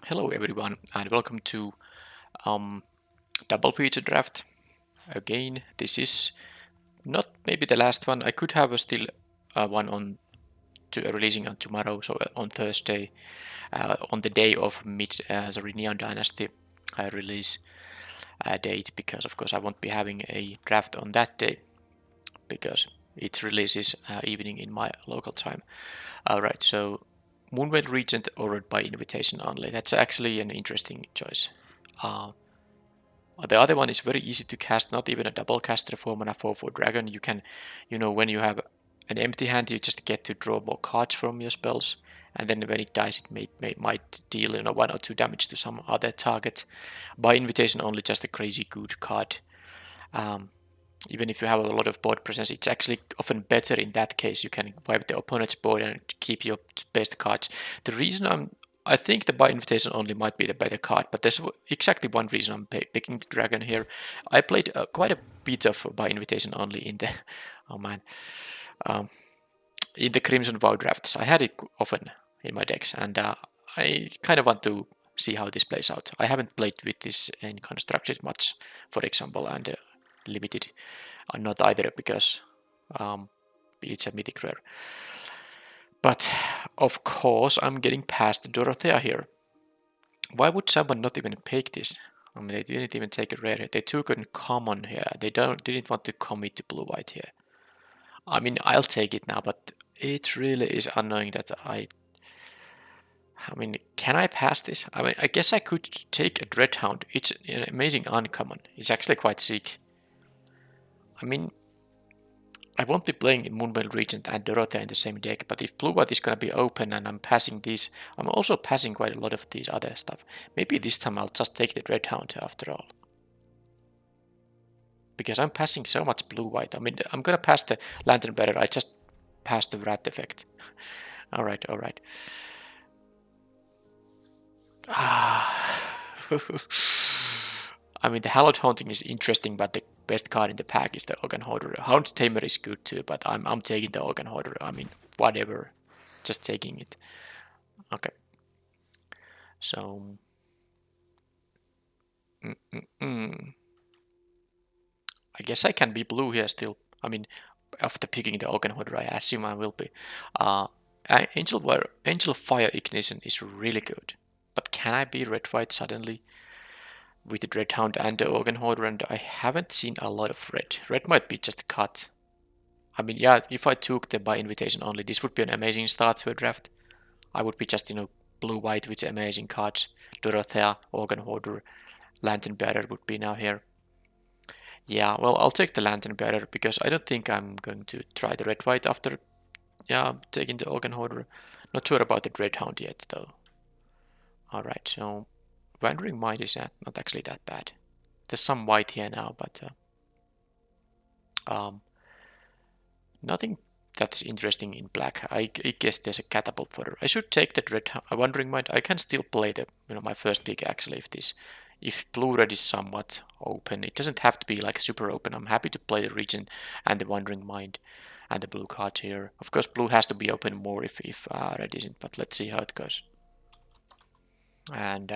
Hello everyone and welcome to double feature draft. Again, this is not maybe the last one. I could have still one on releasing on tomorrow, so on Thursday, on the day of Neon Dynasty release date, because of course I won't be having a draft on that day because it releases evening in my local time. Alright, so Moonveil Regent ordered by invitation only. That's actually an interesting choice. The other one is very easy to cast, not even a double caster for mana 4/4 dragon. You can, when you have an empty hand, you just get to draw more cards from your spells, and then when it dies, it might deal 1 or 2 damage to some other target. By invitation only, just a crazy good card. Even if you have a lot of board presence, it's actually often better in that case. You can wipe the opponent's board and keep your best cards. The reason I think the by invitation only might be the better card, but there's exactly one reason I'm picking the dragon here. I played quite a bit of by invitation only in the in the Crimson Vow drafts. I had it often in my decks, and I kind of want to see how this plays out. I haven't played with this in constructed much, for example, and limited, not either because it's a mythic rare. But of course, I'm getting past Dorothea here. Why would someone not even pick this? I mean, they didn't even take a rare. They took a common here. They didn't want to commit to blue-white here. I mean, I'll take it now, but it really is annoying that I mean, can I pass this? I mean, I guess I could take a Dreadhound. It's an amazing uncommon. It's actually quite sick. I mean, I won't be playing Moonveil Regent and Dorothea in the same deck, but if blue-white is going to be open and I'm passing these, I'm also passing quite a lot of these other stuff. Maybe this time I'll just take the Dreadhound after all. Because I'm passing so much blue-white. I mean, I'm going to pass the Lantern Bearer. I just passed the Rat effect. Alright. I mean, the Hallowed Haunting is interesting, but the best card in the pack is the Organ Hoarder. Hound Tamer is good too, but I'm taking the Organ Hoarder. I mean, whatever. Just taking it. Okay. So... I guess I can be blue here still. I mean, after picking the Organ Hoarder, I assume I will be. Angel Fire Ignition is really good. But can I be red-white suddenly? With the Dreadhound and the Organ Hoarder, and I haven't seen a lot of red. Red might be just cut. I mean, yeah, if I took the by invitation only, this would be an amazing start to a draft. I would be just, blue-white with amazing cards. Dorothea, Organ Hoarder, Lantern Bearer would be now here. Yeah, well, I'll take the Lantern Bearer because I don't think I'm going to try the red-white after, taking the Organ Hoarder. Not sure about the Dreadhound yet, though. Alright, so Wandering Mind is not actually that bad. There's some white here now, but nothing that's interesting in black. I guess there's a catapult for her. I should take that red Wandering Mind. I can still play the my first pick actually if blue red is somewhat open. It doesn't have to be like super open. I'm happy to play the Regent and the Wandering Mind and the blue card here. Of course, blue has to be open more if red isn't, but let's see how it goes. And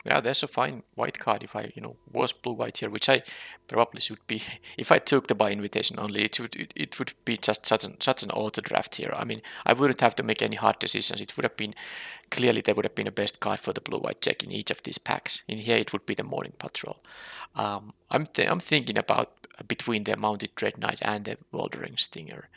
yeah, there's a fine white card if I, was blue-white here, which I probably should be. If I took the by invitation only, it would be just such an auto draft here. I mean, I wouldn't have to make any hard decisions. It would have been, clearly there would have been a best card for the blue-white check in each of these packs. In here, it would be the Morning Patrol. I'm thinking about between the Mounted Dread Knight and the Wandering Stinger.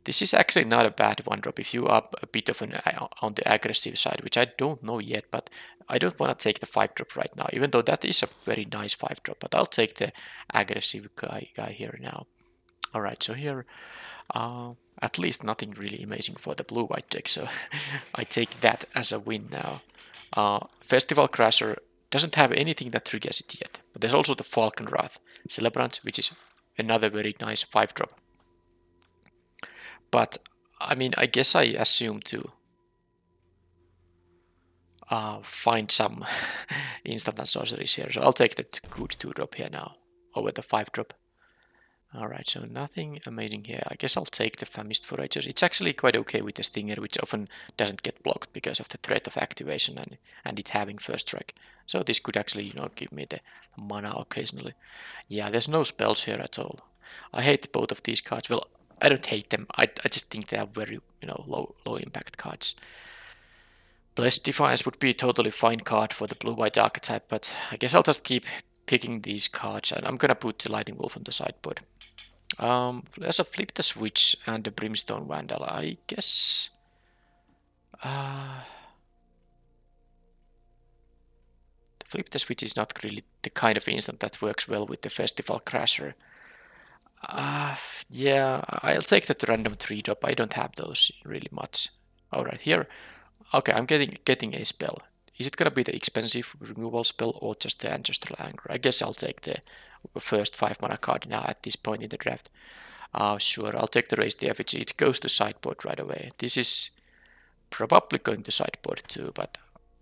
This is actually not a bad one drop if you are a bit of on the aggressive side, which I don't know yet, but I don't want to take the 5-drop right now, even though that is a very nice 5-drop, but I'll take the aggressive guy here now. Alright, so here, at least nothing really amazing for the blue-white deck, so I take that as a win now. Festival Crasher doesn't have anything that triggers it yet, but there's also the Falcon Wrath Celebrant, which is another very nice 5-drop. But, I mean, I guess I assume to find some instant and sorceries here. So I'll take the good 2-drop here now over the 5-drop. Alright, so nothing amazing here. I guess I'll take the Famished Foragers. It's actually quite okay with the Stinger, which often doesn't get blocked because of the threat of activation and it having first strike. So this could actually, give me the mana occasionally. Yeah, there's no spells here at all. I hate both of these cards. Well, I don't hate them. I just think they are very, low impact cards. Blessed Defiance would be a totally fine card for the blue-white archetype, but I guess I'll just keep picking these cards, and I'm gonna put the Lightning Wolf on the sideboard. There's a Flip the Switch and the Brimstone Vandal. I guess. The Flip the Switch is not really the kind of instant that works well with the Festival Crasher. Yeah, I'll take that random 3-drop. I don't have those really much. Alright, here. Okay, I'm getting a spell. Is it gonna be the expensive removal spell or just the Ancestral Anger? I guess I'll take the first 5 mana card now at this point in the draft. Sure, I'll take the Raise the Effigy. It goes to sideboard right away. This is probably going to sideboard too, but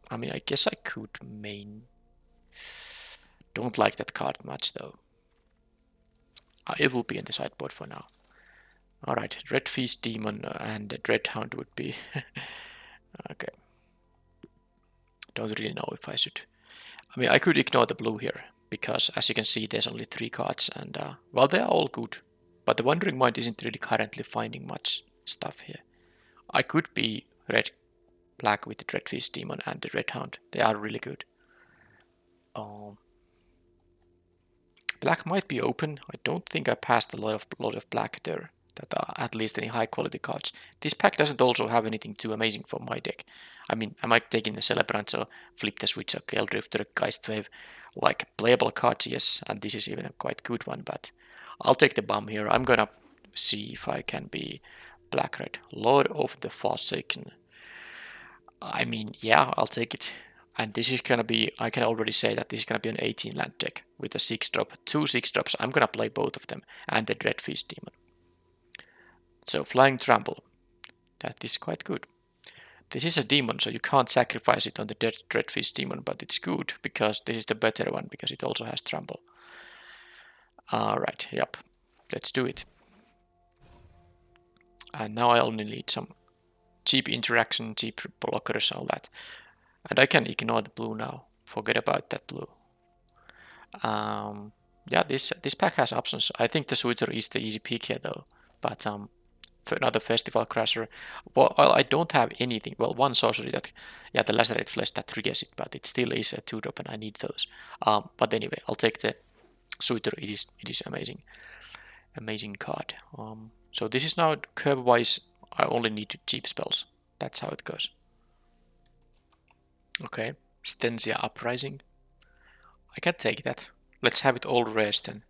I mean, I guess I could main. Don't like that card much though. It will be in the sideboard for now. Alright, Red Feast Demon and Dreadhound would be. Okay. Don't really know if I should. I mean, I could ignore the blue here, because as you can see, there's only 3 cards, and well, they are all good. But the Wandering Mind isn't really currently finding much stuff here. I could be red-black with the Red Feast Demon and the Red Hound. They are really good. Black might be open. I don't think I passed a lot of black there. That are at least any high quality cards. This pack doesn't also have anything too amazing for my deck. I mean, am I taking the Celebrant or Flip the Switch or Gale Drifter, Geistwave? Like playable cards, yes, and this is even a quite good one, but I'll take the bomb here. I'm gonna see if I can be black-red. Lord of the Forsaken. I mean, yeah, I'll take it. And this is gonna be, I can already say that this is gonna be an 18 land deck with a 6-drop, 2 6-drops. I'm gonna play both of them and the Dread Feast Demon. So Flying Trample, that is quite good. This is a demon, so you can't sacrifice it on the Dread Feast Demon, but it's good because this is the better one because it also has Trample. Alright, yep, let's do it. And now I only need some cheap interaction, cheap blockers, all that. And I can ignore the blue now. Forget about that blue. Yeah, this pack has options. I think the Suitor is the easy pick here though. But for another Festival Crasher. Well, I don't have anything. Well, one sorcery that, yeah, the Lacerate Flesh that triggers it, but it still is a 2-drop and I need those. But anyway, I'll take the Suitor. It is amazing card. So this is now curve-wise. I only need cheap spells. That's how it goes. Okay, Stensia Uprising. I can take that. Let's have it all rares then.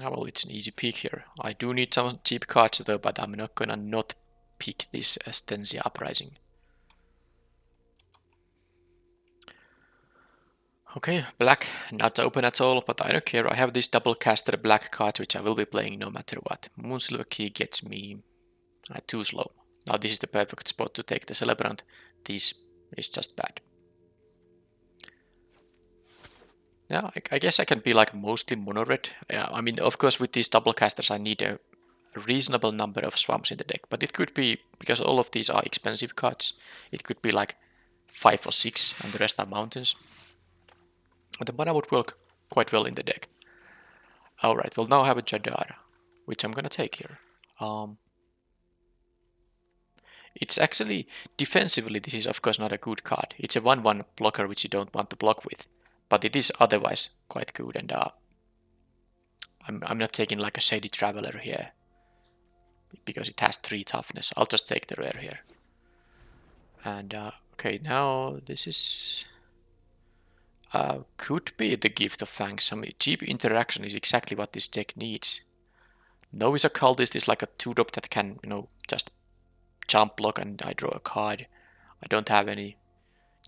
Well, it's an easy pick here. I do need some cheap cards though, but I'm not gonna not pick this Stensia Uprising. Okay, black, not open at all, but I don't care. I have this double caster black card, which I will be playing no matter what. Moonsilver Key gets me too slow. Now this is the perfect spot to take the Celebrant. This is just bad. Yeah, I guess I can be like mostly mono-red. Yeah, I mean, of course, with these double casters, I need a reasonable number of swamps in the deck. But it could be, because all of these are expensive cards, it could be like 5 or 6, and the rest are mountains. And the mana would work quite well in the deck. Alright, we'll now have a Jadar, which I'm gonna take here. It's actually, defensively, this is of course not a good card. It's a 1-1 blocker which you don't want to block with. But it is otherwise quite good, and I'm not taking like a Shady Traveler here because it has 3 toughness. I'll just take the rare here. And okay, now this is could be the Gift of Fangs. Some cheap interaction is exactly what this deck needs. Novice Occultist is like a 2-drop that can, just jump block and I draw a card. I don't have any.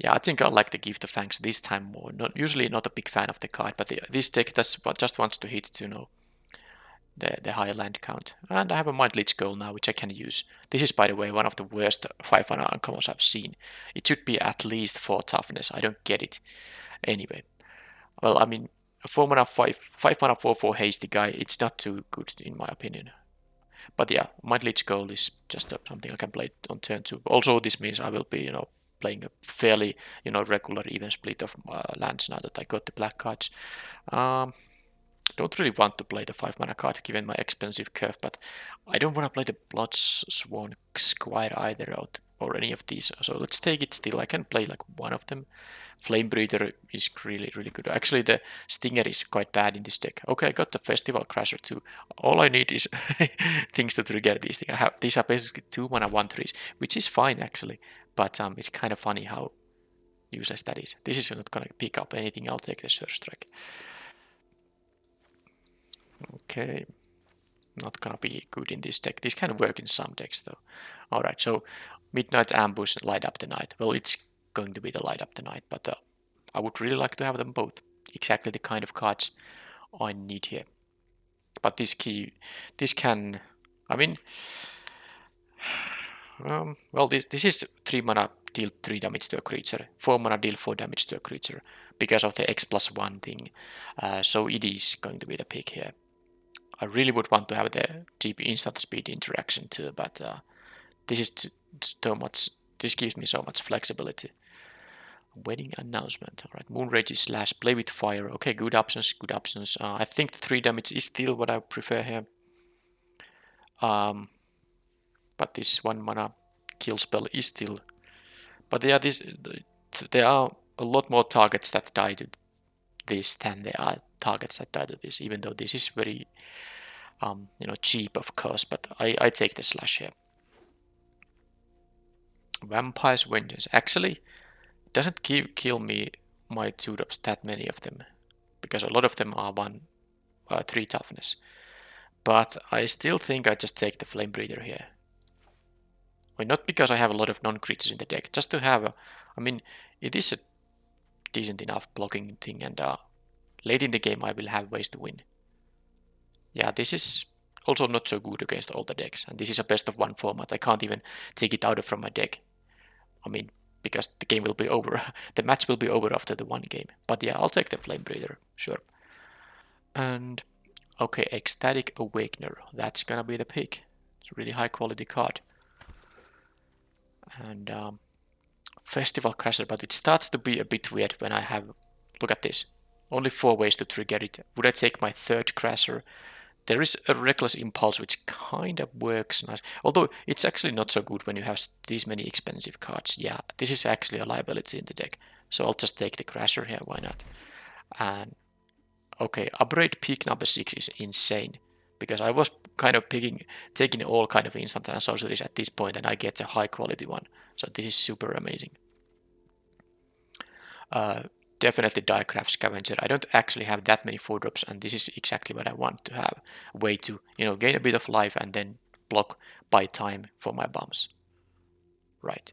Yeah, I think I like the Gift of Fangs this time more. Usually not a big fan of the card, but this deck just wants to hit, the high land count. And I have a Mind Leech Goal now, which I can use. This is, by the way, one of the worst 5-mana uncommons I've seen. It should be at least 4 toughness. I don't get it. Anyway, well, I mean, a 4 mana 5 mana 4/4 hasty guy, it's not too good in my opinion. But yeah, my Lich goal is just something I can play on turn 2. Also, this means I will be, playing a fairly, regular even split of lands now that I got the black cards. Don't really want to play the 5 mana card given my expensive curve, but I don't want to play the Bloodsworn Squire either or any of these. So let's take it still. I can play like one of them. Flame Breather is really, really good. Actually, the Stinger is quite bad in this deck. Okay, I got the Festival Crasher too. All I need is things to trigger these things. These are basically 2 mana 1/3s, which is fine actually, but it's kind of funny how useless that is. This is not gonna pick up anything. I'll take the Surge Strike. Okay, not gonna be good in this deck. This can work in some decks though. Alright, so Midnight Ambush, Light Up the Night. Well, it's going to be the Light Up the Night, but I would really like to have them both. Exactly the kind of cards I need here. But this can, I mean, well, this is 3 mana, deal 3 damage to a creature, 4 mana, deal 4 damage to a creature, because of the X+1 thing. So it is going to be the pick here. I really would want to have the cheap instant speed interaction too, but this is too much. This gives me so much flexibility. Wedding Announcement. Alright, Moonrage Slash, Play with Fire. Okay, good options, good options. I think the 3 damage is still what I prefer here. But this 1 mana kill spell is still. But yeah, there are a lot more targets that die to this than there are targets that die to this. Even though this is very, cheap of course. But I take the slash here. Vampire's Vengeance. Actually, it doesn't kill me my 2-drops, that many of them, because a lot of them are 3 toughness. But I still think I just take the Flame Breather here. Well, not because I have a lot of non-creatures in the deck, just to have it is a decent enough blocking thing, and late in the game I will have ways to win. Yeah, this is also not so good against all the decks, and this is a best of 1 format. I can't even take it out from my deck. Because the game will be over. The match will be over after the 1 game. But yeah, I'll take the Flame Breather, sure. And okay, Ecstatic Awakener. That's gonna be the pick. It's a really high quality card. And Festival Crasher, but it starts to be a bit weird when I have. Look at this. Only 4 ways to trigger it. Would I take my 3rd Crasher? There is a Reckless Impulse, which kind of works nice. Although it's actually not so good when you have these many expensive cards. Yeah, this is actually a liability in the deck. So I'll just take the Crasher here, why not? And okay, upgrade peak number 6 is insane. Because I was kind of taking all kind of instant and sorceries at this point, and I get a high quality one. So this is super amazing. Definitely Diecraft Scavenger. I don't actually have that many 4-drops, and this is exactly what I want to have. A way to, gain a bit of life and then block by time for my bombs. Right.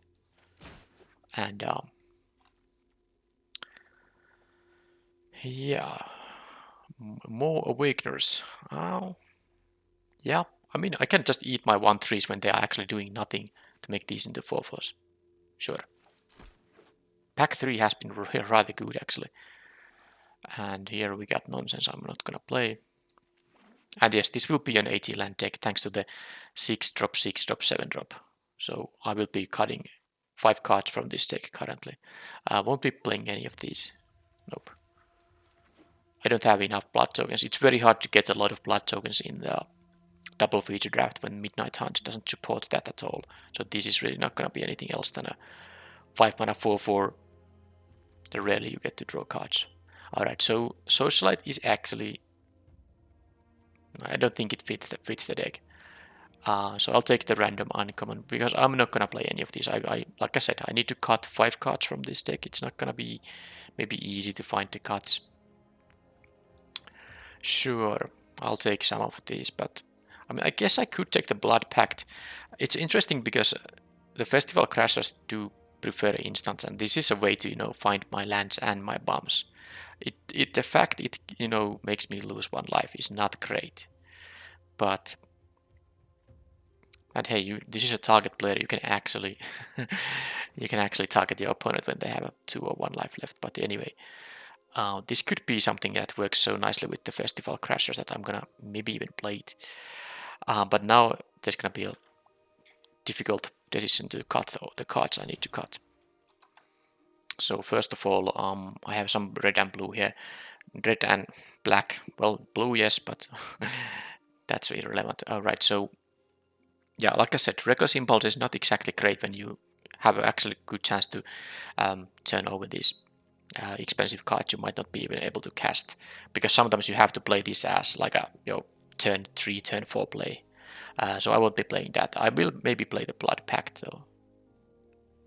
And yeah, more Awakeners. Yeah, I can just eat my 1/3s when they are actually doing nothing to make these into 4/4s. Sure. Pack 3 has been rather good actually. And here we got nonsense I'm not gonna play. And yes, this will be an 80 land deck thanks to the 6-drop, 6-drop, 7-drop. So I will be cutting 5 cards from this deck currently. I won't be playing any of these. Nope. I don't have enough blood tokens. It's very hard to get a lot of blood tokens in the double feature draft when Midnight Hunt doesn't support that at all. So this is really not gonna be anything else than a 5 mana 4/4. Rarely you get to draw cards. Alright, so Socialite is actually. I don't think it fits the deck. So I'll take the random uncommon because I'm not gonna play any of these. Like I said, I need to cut 5 cards from this deck. It's not gonna be maybe easy to find the cuts. Sure, I'll take some of these, but I guess I could take the Blood Pact. It's interesting because the Festival Crashers do prefer instants, and this is a way to find my lands and my bombs. The fact it makes me lose 1 life is not great, but and hey, this is a target player. You can actually target your opponent when they have a 2 or 1 life left. But anyway, This could be something that works so nicely with the Festival Crashers that I'm gonna maybe even play it. But now there's gonna be a difficult decision to cut the cards I need to cut. So first of all, I have some red and blue here. Red and black. Well, blue, yes, but that's irrelevant. Alright, so yeah, like I said, Reckless Impulse is not exactly great when you have actually good chance to turn over these expensive cards you might not be even able to cast, because sometimes you have to play this as like a turn 3, turn 4 play. So I won't be playing that. I will maybe play the Blood Pact though.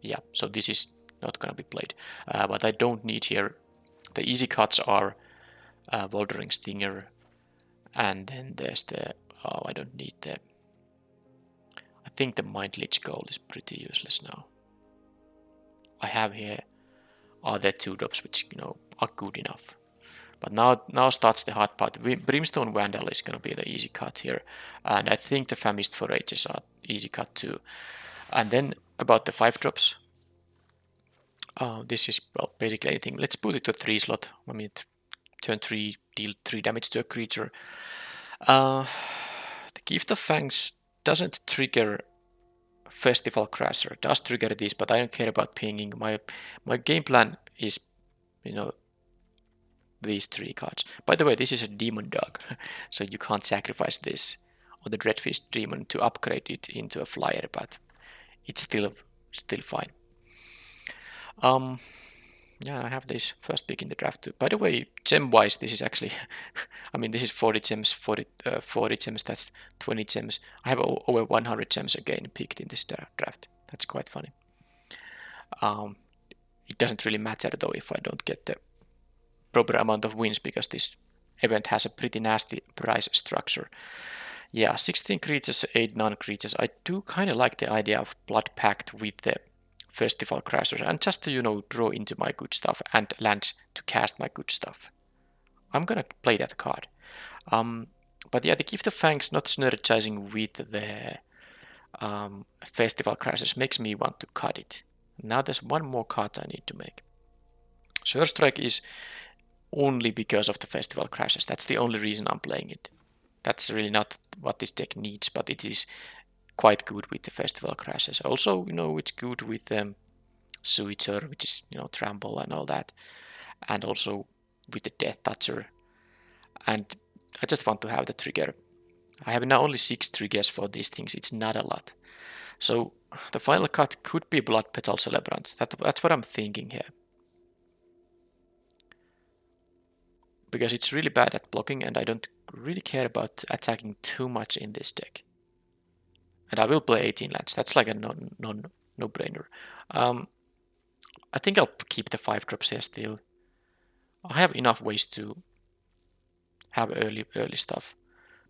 Yeah, so this is not gonna be played. But I don't need here. The easy cards are Voldering Stinger, and then there's the I don't need the. I think the Mind Lich Gold is pretty useless now. I have here are the 2-drops which are good enough. But now starts the hard part. Brimstone Vandal is gonna be the easy cut here, and I think the Famished Forages are easy cut too. And then about the 5-drops. This is well basically anything. Let's put it to a 3 slot. I mean, turn 3, deal 3 damage to a creature. The Gift of Fangs doesn't trigger Festival Crasher. Does trigger this, but I don't care about pinging. My game plan is, these 3 cards. By the way, this is a Demon Dog, so you can't sacrifice this or the Dreadfist Demon to upgrade it into a flyer, but it's still fine. Yeah, I have this first pick in the draft too. By the way, gem-wise, this is actually, I mean, this is 40 gems, 40 gems, that's 20 gems. I have over 100 gems again picked in this draft. That's quite funny. It doesn't really matter though if I don't get the proper amount of wins, because this event has a pretty nasty price structure. Yeah, 16 creatures, 8 non-creatures. I do kind of like the idea of Blood Pact with the Festival Crashers, and just to draw into my good stuff and land to cast my good stuff. I'm gonna play that card. But yeah, the Gift of Fangs not synergizing with the Festival Crashers makes me want to cut it. Now there's one more card I need to make. Surstrike is only because of the Festival Crashers. That's the only reason I'm playing it. That's really not what this deck needs, but it is quite good with the Festival Crashes. Also, it's good with Suitor, which is, Trample and all that. And also with the Death Toucher. And I just want to have the trigger. I have now only 6 triggers for these things. It's not a lot. So the final cut could be Blood Petal Celebrant. That's what I'm thinking here. Because it's really bad at blocking, and I don't really care about attacking too much in this deck. And I will play 18 lands. That's like a no-brainer. I think I'll keep the 5-drops here still. I have enough ways to have early stuff.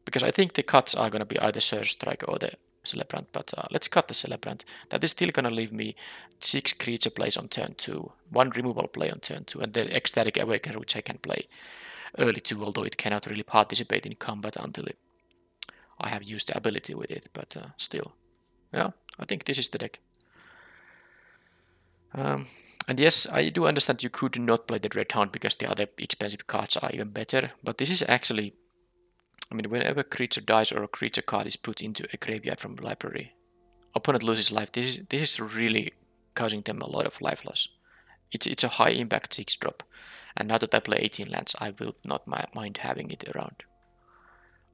Because I think the cuts are going to be either Surstrike or the Celebrant. But let's cut the Celebrant. That is still going to leave me 6 creature plays on turn 2. 1 removal play on turn 2. And the Ecstatic Awakener, which I can play early too, although it cannot really participate in combat until I have used the ability with it, but still. Yeah, I think this is the deck. And yes, I do understand you could not play the Red Hound because the other expensive cards are even better, but this is actually, I mean, whenever a creature dies or a creature card is put into a graveyard from the library, opponent loses life. This is really causing them a lot of life loss. It's a high impact 6-drop, and now that I play 18 lands, I will not mind having it around.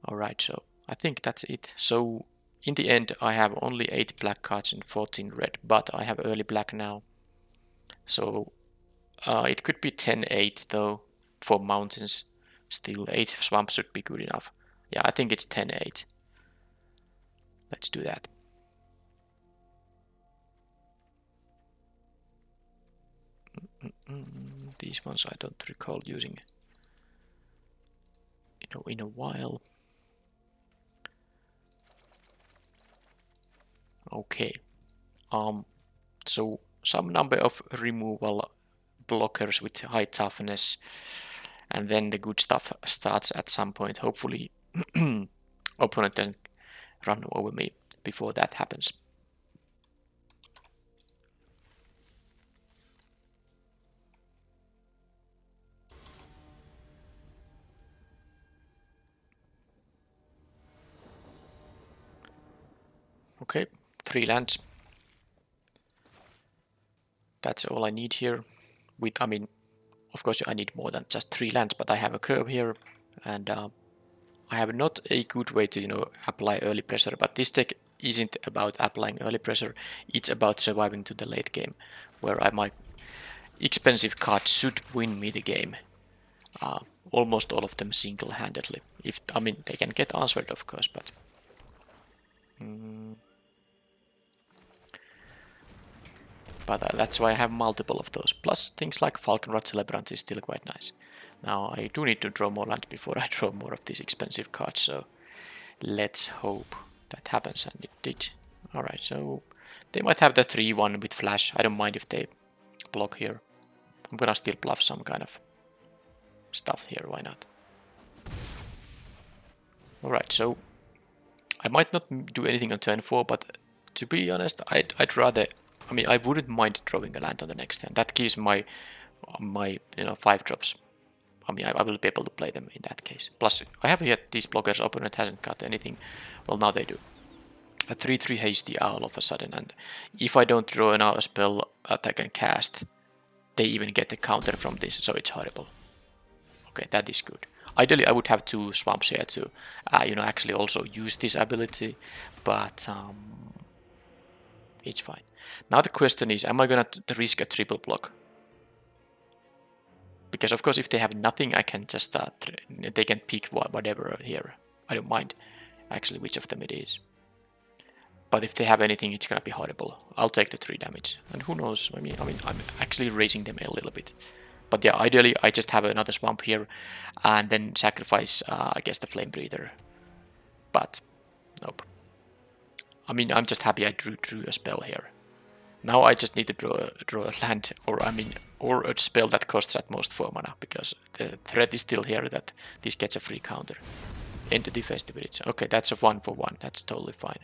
Alright, so I think that's it. So in the end, I have only 8 black cards and 14 red, but I have early black now. So it could be 10-8 though for mountains. Still 8 swamps should be good enough. Yeah, I think it's 10-8. Let's do that. These ones I don't recall using in a while. Okay. So some number of removal blockers with high toughness, and then the good stuff starts at some point. Hopefully opponent doesn't run over me before that happens. Okay, 3 lands. That's all I need here. I mean, of course I need more than just 3 lands, but I have a curve here, and I have not a good way to, apply early pressure, but this deck isn't about applying early pressure, it's about surviving to the late game, where my expensive cards should win me the game. Almost all of them single-handedly. I mean, they can get answered, of course, but... But that's why I have multiple of those. Plus, things like Falconrod Celebrant is still quite nice. Now, I do need to draw more lands before I draw more of these expensive cards, so let's hope that happens, and it did. Alright, so they might have the 3-1 with flash. I don't mind if they block here. I'm gonna still bluff some kind of stuff here, why not? Alright, so I might not do anything on turn 4, but to be honest, I'd rather... I mean, I wouldn't mind drawing a land on the next turn. That gives my 5 drops. I mean, I will be able to play them in that case. Plus, I have here these blockers. Opponent hasn't got anything. Well, now they do. A 3-3 hasty all of a sudden, and if I don't draw now a spell that I can cast, they even get the counter from this, so it's horrible. Okay, that is good. Ideally, I would have 2 swamps here to, actually also use this ability, but it's fine. Now the question is, am I gonna risk a triple block? Because of course, if they have nothing, I can just they can pick whatever here. I don't mind actually which of them it is. But if they have anything, it's gonna be horrible. I'll take the 3 damage, and who knows? I mean, I'm actually raising them a little bit. But yeah, ideally, I just have another swamp here, and then sacrifice, I guess, the flame breather. But nope. I mean, I'm just happy I drew a spell here. Now I just need to draw a land, or a spell that costs at most 4 mana, because the threat is still here that this gets a free counter. Entity Festivities. Okay, that's a 1-for-1. That's totally fine.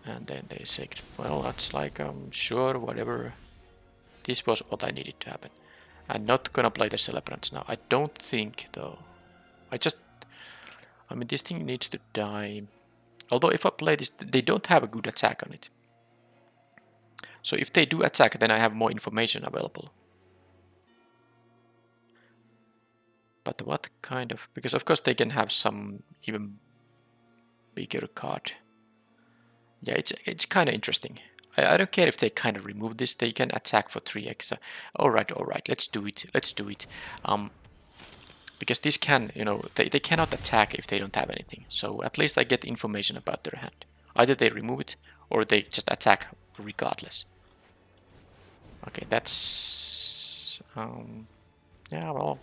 And then they say, well, that's like, sure, whatever. This was what I needed to happen. I'm not gonna play the Celebrants now. I don't think, though. I mean, this thing needs to die. Although if I play this, they don't have a good attack on it. So if they do attack, then I have more information available. But what kind of... Because of course they can have some even bigger card. Yeah, it's kind of interesting. I don't care if they kind of remove this. They can attack for 3 extra. Alright, let's do it. Because this can, they cannot attack if they don't have anything. So at least I get information about their hand. Either they remove it, or they just attack regardless. Okay, that's... yeah, well,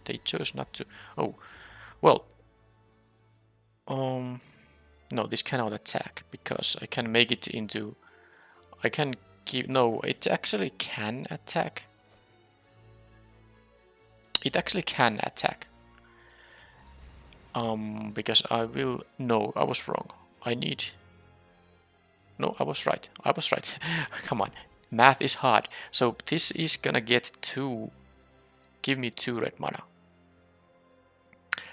they chose not to... Oh, well... no, this cannot attack, because I can make it into... I can give... No, it actually can attack. It actually can attack. Because I will... No, I was wrong. I need... No, I was right. Come on. Math is hard. So this is gonna get 2... Give me 2 red mana.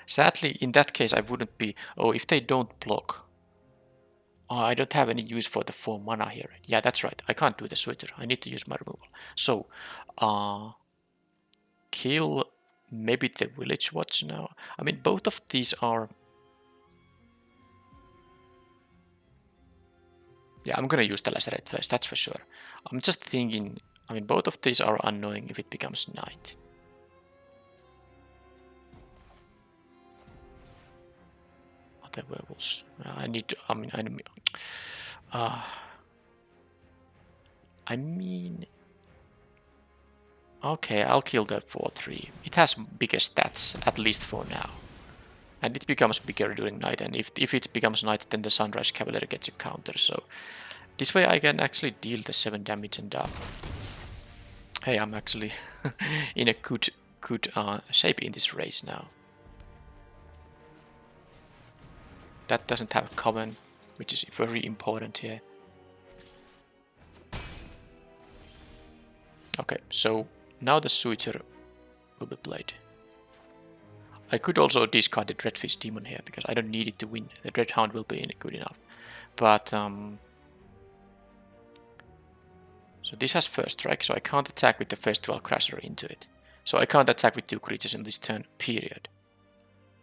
Sadly, in that case, I wouldn't be... Oh, if they don't block... Oh, I don't have any use for the 4 mana here. Yeah, that's right. I can't do the Suitor. I need to use my removal. So, kill maybe the Village Watch now. I mean, both of these are... Yeah, I'm gonna use the Lacerate Flesh, that's for sure. I'm just thinking... I mean, both of these are annoying if it becomes night. Other werewolves. I need to... I mean... Okay, I'll kill the 4-3. It has bigger stats, at least for now. And it becomes bigger during night, and if it becomes night, then the Sunrise Cavalier gets a counter, so... This way I can actually deal the 7 damage and... Hey, I'm actually in a good shape in this race now. That doesn't have a common, which is very important here. Okay, so now the Suitor will be played. I could also discard the Dreadfish Demon here because I don't need it to win. The Dreadhound will be good enough. But so this has first strike, so I can't attack with the Festival Crasher into it. So I can't attack with 2 creatures in this turn, period.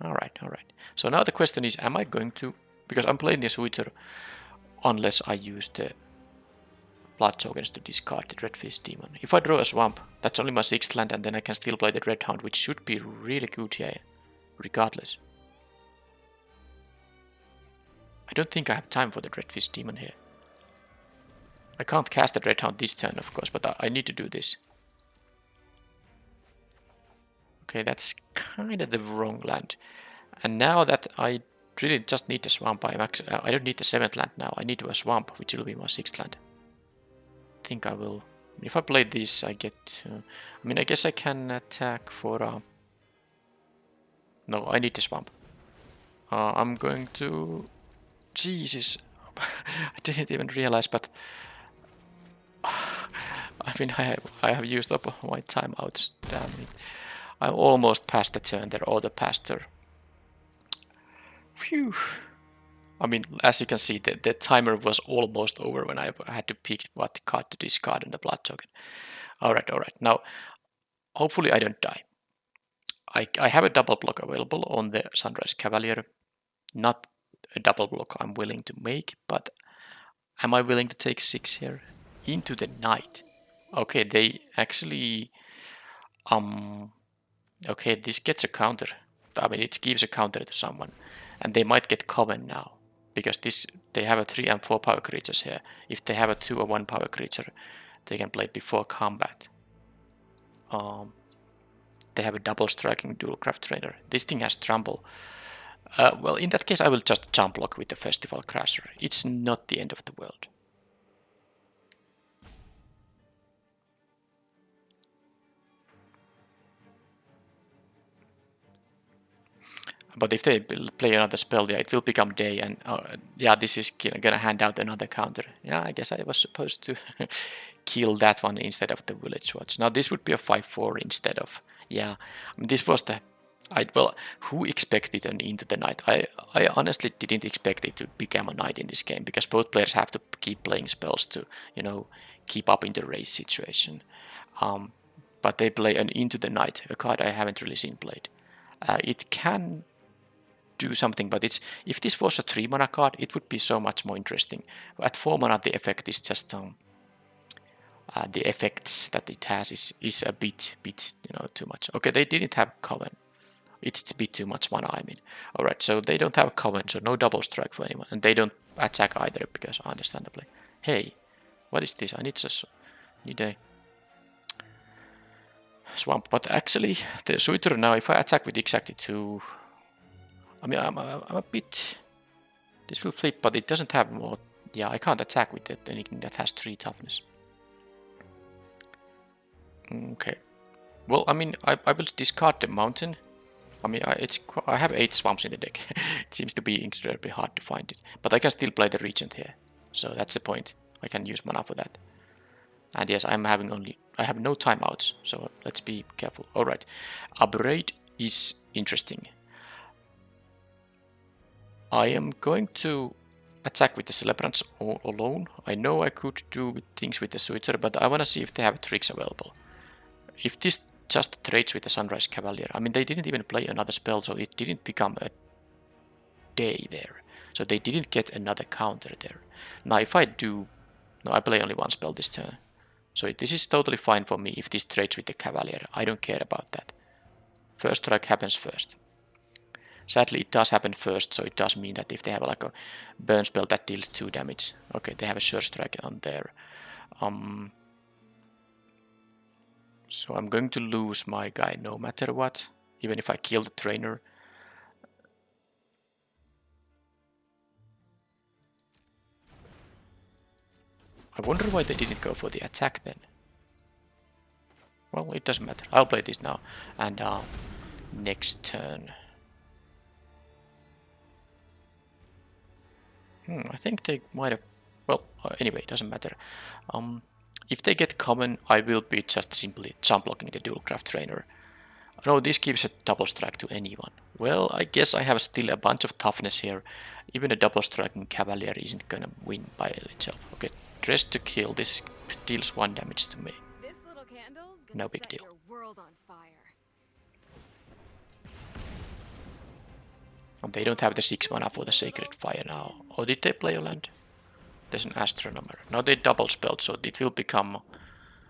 Alright, alright. So now the question is, am I going to... Because I'm playing the Suitor unless I use the Blood Tokens to discard the Dreadfish Demon. If I draw a Swamp, that's only my 6th land, and then I can still play the Dreadhound, which should be really good here, regardless. I don't think I have time for the Dreadfish Demon here. I can't cast the Dreadhound this turn, of course, but I need to do this. Okay, that's kind of the wrong land. And now that I really just need the Swamp, I don't need the 7th land now. I need a Swamp, which will be my 6th land. I think I will... If I play this, I get... I mean, I guess I can attack for... No, I need the Swamp. I'm going to... Jesus. I didn't even realize, but... I mean, I have used up my timeouts. Damn it. I'm almost past the turn there, or the pastor. Phew. I mean, as you can see, the timer was almost over when I had to pick what card to discard in the blood token. Alright, alright. Now, hopefully I don't die. I have a double block available on the Sunrise Cavalier. Not a double block I'm willing to make, but am I willing to take 6 here? Into the night. Okay, they actually... Okay, this gets a counter. I mean, it gives a counter to someone. And they might get common now. Because they have a 3 and 4 power creatures here. If they have a 2 or 1 power creature, they can play before combat. They have a double striking dual craft trainer. This thing has trample. Well, in that case, I will just jump block with the Festival Crasher. It's not the end of the world. But if they play another spell, yeah, it will become day, and yeah, this is gonna hand out another counter. Yeah, I guess I was supposed to kill that one instead of the Village Watch. Now this would be a 5/4 instead of, yeah. I mean, this was the, well, who expected an Into the Night? I honestly didn't expect it to become a night in this game, because both players have to keep playing spells to, you know, keep up in the race situation. But they play an Into the Night, a card I haven't really seen played. It can do something, but if this was a 3 mana card, it would be so much more interesting. At 4 mana, the effect is just the effects that it has is a bit you know, too much. Okay, they didn't have Coven. It's a bit too much mana, I mean. Alright, so they don't have Coven, so no double strike for anyone, and they don't attack either, because understandably. Hey, what is this? I need a Swamp, but actually the Suitor now, if I attack with exactly 2, I mean, I'm a bit... This will flip, but it doesn't have more... Yeah, I can't attack with anything that has 3 toughness. Okay. Well, I mean, I will discard the mountain. I mean, I have 8 swamps in the deck. It seems to be incredibly hard to find it. But I can still play the Regent here. So that's the point. I can use mana for that. And yes, I have no timeouts, so let's be careful. Alright. Abrade is interesting. I am going to attack with the Celebrants all alone. I know I could do things with the Suitor, but I want to see if they have tricks available. If this just trades with the Sunrise Cavalier, I mean, they didn't even play another spell, so it didn't become a day there. So they didn't get another counter there. Now if I do... No, I play only 1 spell this turn. So this is totally fine for me if this trades with the Cavalier. I don't care about that. First strike happens first. Sadly, it does happen first, so it does mean that if they have like a burn spell that deals 2 damage. Okay, they have a sure strike on there. So I'm going to lose my guy no matter what, even if I kill the trainer. I wonder why they didn't go for the attack then. Well, it doesn't matter. I'll play this now. And next turn. I think they might have... Well, anyway, it doesn't matter. If they get common, I will be just simply jump blocking the dual craft trainer. No, this gives a double strike to anyone. Well, I guess I have still a bunch of toughness here. Even a double striking cavalier isn't gonna win by itself. Okay, dress to kill. This deals 1 damage to me. No big deal. And they don't have the 6 mana for the Sacred Fire now. Or did they play a land? There's an Astronomer. Now they double spelled, so it will become...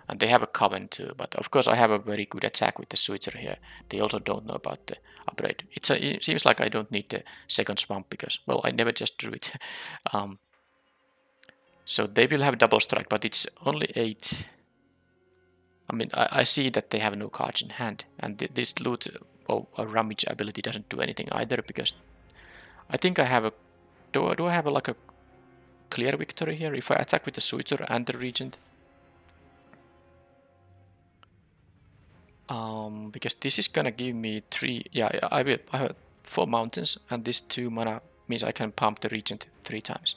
And they have a Coven too, but of course I have a very good attack with the Suitor here. They also don't know about the upgrade. It seems like I don't need the second Swamp because, well, I never just drew it. So they will have double strike, but it's only 8. I mean, I see that they have no cards in hand, and this loot or rummage ability doesn't do anything either because I think I have a... Do I have like a clear victory here if I attack with the Suitor and the Regent? Because this is gonna give me 3... Yeah, I have 4 mountains, and this 2 mana means I can pump the Regent 3 times.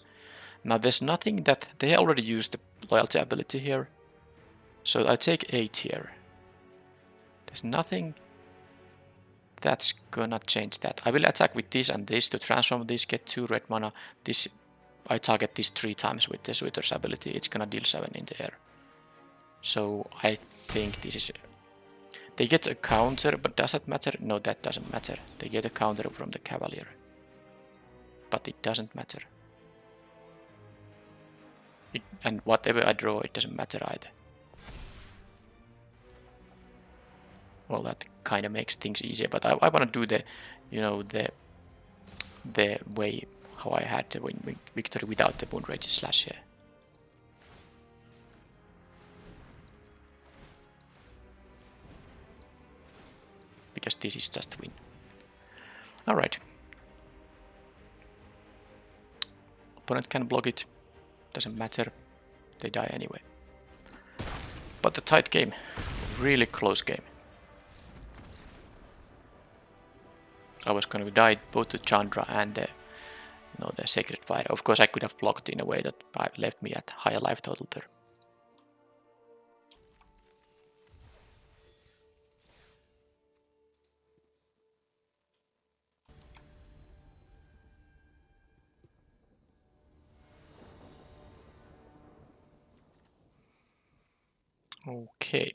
Now there's nothing that... They already used the loyalty ability here, so I take 8 here. There's nothing that's gonna change that. I will attack with this and this to transform this, get 2 red mana. This I target this 3 times with the Suitor's ability. It's gonna deal 7 in the air. So I think this is... They get a counter, but does that matter? No, that doesn't matter. They get a counter from the Cavalier. But it doesn't matter. And whatever I draw, it doesn't matter either. Well, that kind of makes things easier, but I want to do the, you know, the way how I had to win victory without the Moonrage Slash here. Because this is just win. Alright. Opponent can block it. Doesn't matter. They die anyway. But a tight game. Really close game. I was going to die both to Chandra and the Sacred Fire. Of course I could have blocked in a way that left me at higher life total there. Okay,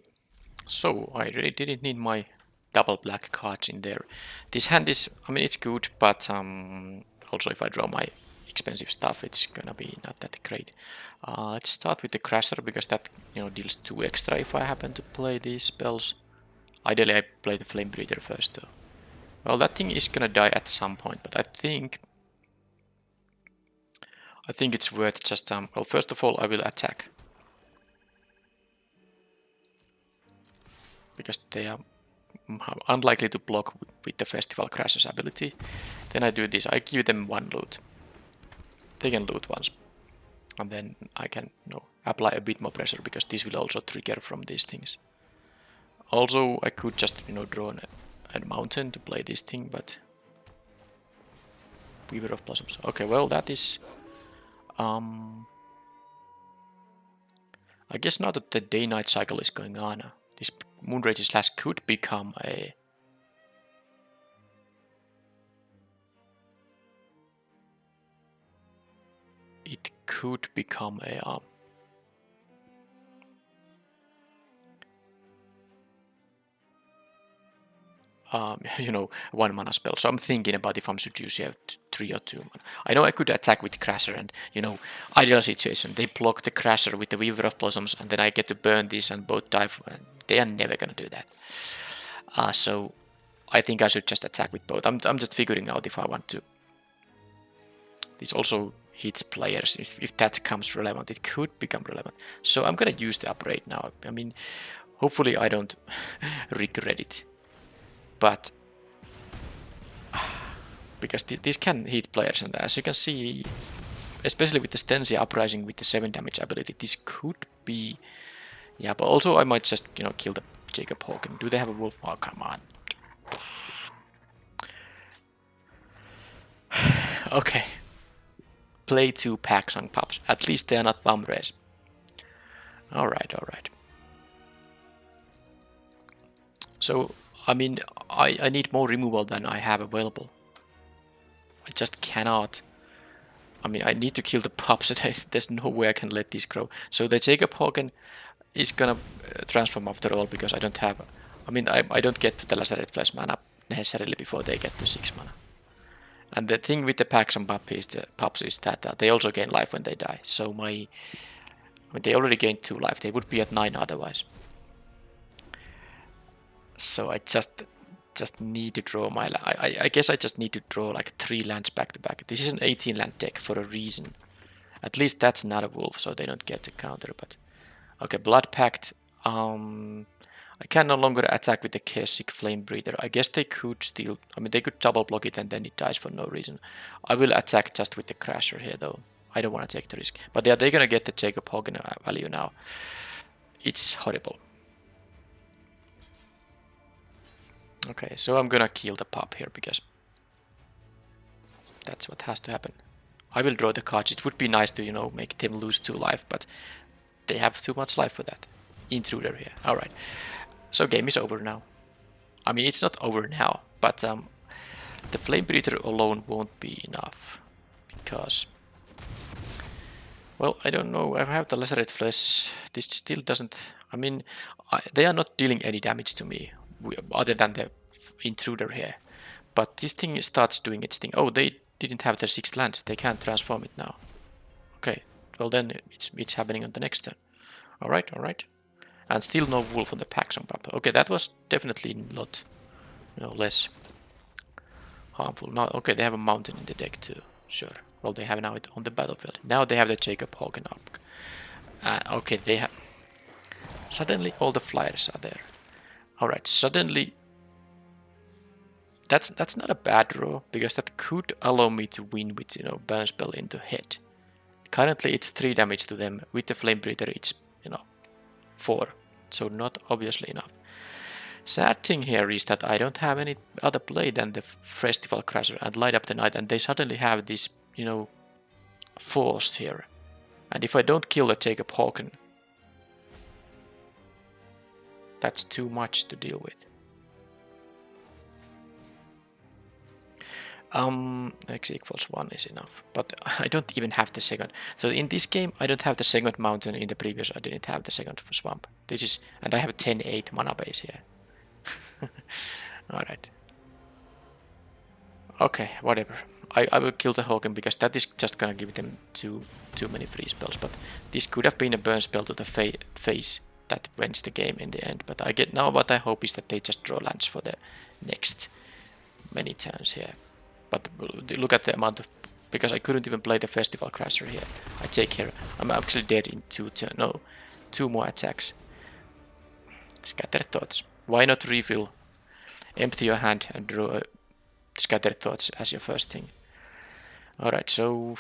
so I really didn't need my double black cards in there. This hand is, I mean, it's good, but also if I draw my expensive stuff, it's gonna be not that great. Let's start with the Crasher because that, you know, deals 2 extra if I happen to play these spells. Ideally, I play the Flame Breather first, though. Well, that thing is gonna die at some point, but I think it's worth just well, first of all, I will attack. Because they are unlikely to block with the Festival Crasher's ability. Then I do this, I give them 1 loot. They can loot once. And then I can, you know, apply a bit more pressure because this will also trigger from these things. Also, I could just, you know, draw a mountain to play this thing, but... Weaver of Blossoms. Okay, well, that is... I guess now that the day-night cycle is going on, this Moonrage Slash could become a... It could become a... you know, 1 mana spell. So I'm thinking about if I should use 3 or 2 mana. I know I could attack with Crasher and, you know, ideal situation. They block the Crasher with the Weaver of Blossoms and then I get to burn this and both die. They are never gonna do that. So I think I should just attack with both. I'm just figuring out if I want to. This also hits players. If that comes relevant, it could become relevant. So I'm gonna use the upgrade now. I mean, hopefully I don't regret it. But because this can hit players, and as you can see, especially with the Stensia Uprising with the 7 damage ability, this could be... Yeah, but also I might just, you know, kill the Jacob Hawk. Do they have a wolf? Oh, come on. Okay. Play 2 packs on pups. At least they are not bum rares. Alright, alright. So I mean, I need more removal than I have available. I just cannot. I mean, I need to kill the pups. There's no way I can let these grow. So the Jacob Hogan is gonna transform after all because I don't have. I mean, I don't get to the Lazaret Flesh mana necessarily before they get to 6 mana. And the thing with the packs and pups is that they also gain life when they die. So I mean, they already gained 2 life. They would be at 9 otherwise. So I just need to draw my. I guess I just need to draw like 3 lands back to back. This is an 18 land deck for a reason. At least that's not a wolf, so they don't get the counter. But okay, Blood Pact. I can no longer attack with the Kessic Flame Breather. I guess they could still. I mean, they could double block it and then it dies for no reason. I will attack just with the Crasher here, though. I don't want to take the risk. But yeah, they're gonna get the Jacob Hogan value now. It's horrible. Okay, so I'm gonna kill the pup here because that's what has to happen. I will draw the cards. It would be nice to, you know, make them lose 2 life, but they have too much life for that. Intruder here. Alright. So game is over now. I mean, it's not over now, but the Flame Breather alone won't be enough. Because... well, I don't know. I have the Lazaret Flesh. This still doesn't... I mean, they are not dealing any damage to me, other than the Intruder here. But this thing starts doing its thing. Oh, they didn't have their 6th land. They can't transform it now. Okay, well then it's happening on the next turn. Alright, alright. And still no wolf on the Paxson Pump. Okay, that was definitely not, you know, less harmful. Now, okay, they have a mountain in the deck too. Sure. Well, they have now it on the battlefield. Now they have the Jacob Hogan up. Okay, they have... suddenly all the flyers are there. Alright, suddenly... That's not a bad draw, because that could allow me to win with, you know, Burn Spell into head. Currently it's 3 damage to them. With the Flame Breather it's, you know, 4. So not obviously enough. Sad thing here is that I don't have any other play than the Festival Crasher and Light Up the Night, and they suddenly have this, you know, force here. And if I don't kill the Jacob Hogan, that's too much to deal with. X equals 1 is enough, but I don't even have the second. So in this game, I don't have the second mountain. In the previous, I didn't have the second swamp. This is, and I have a 10-8 mana base here. Alright. Okay, whatever. I will kill the Hogan because that is just gonna give them too many free spells. But this could have been a burn spell to the face that wins the game in the end. But I get now what I hope is that they just draw lands for the next many turns here. But look at the amount of... because I couldn't even play the Festival Crasher here. I take care. I'm actually dead in 2 turns. No, 2 more attacks. Scattered Thoughts. Why not refill? Empty your hand and draw Scattered Thoughts as your first thing. Alright, so...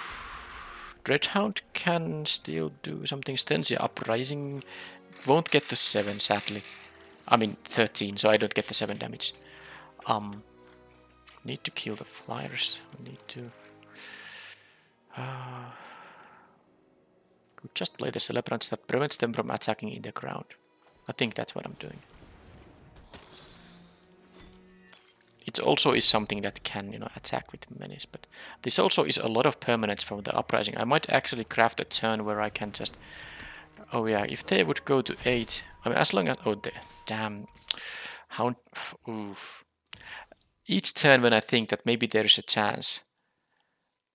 Dreadhound can still do something. Stensia Uprising won't get to 7, sadly. I mean 13, so I don't get the 7 damage. Need to kill the flyers. Need to... could just play the Celebrants that prevents them from attacking in the ground. I think that's what I'm doing. It also is something that can, you know, attack with menace, but this also is a lot of permanents from the Uprising. I might actually craft a turn where I can just... oh yeah, if they would go to 8... I mean, as long as... oh, damn... Hound... oof. Each turn when I think that maybe there is a chance,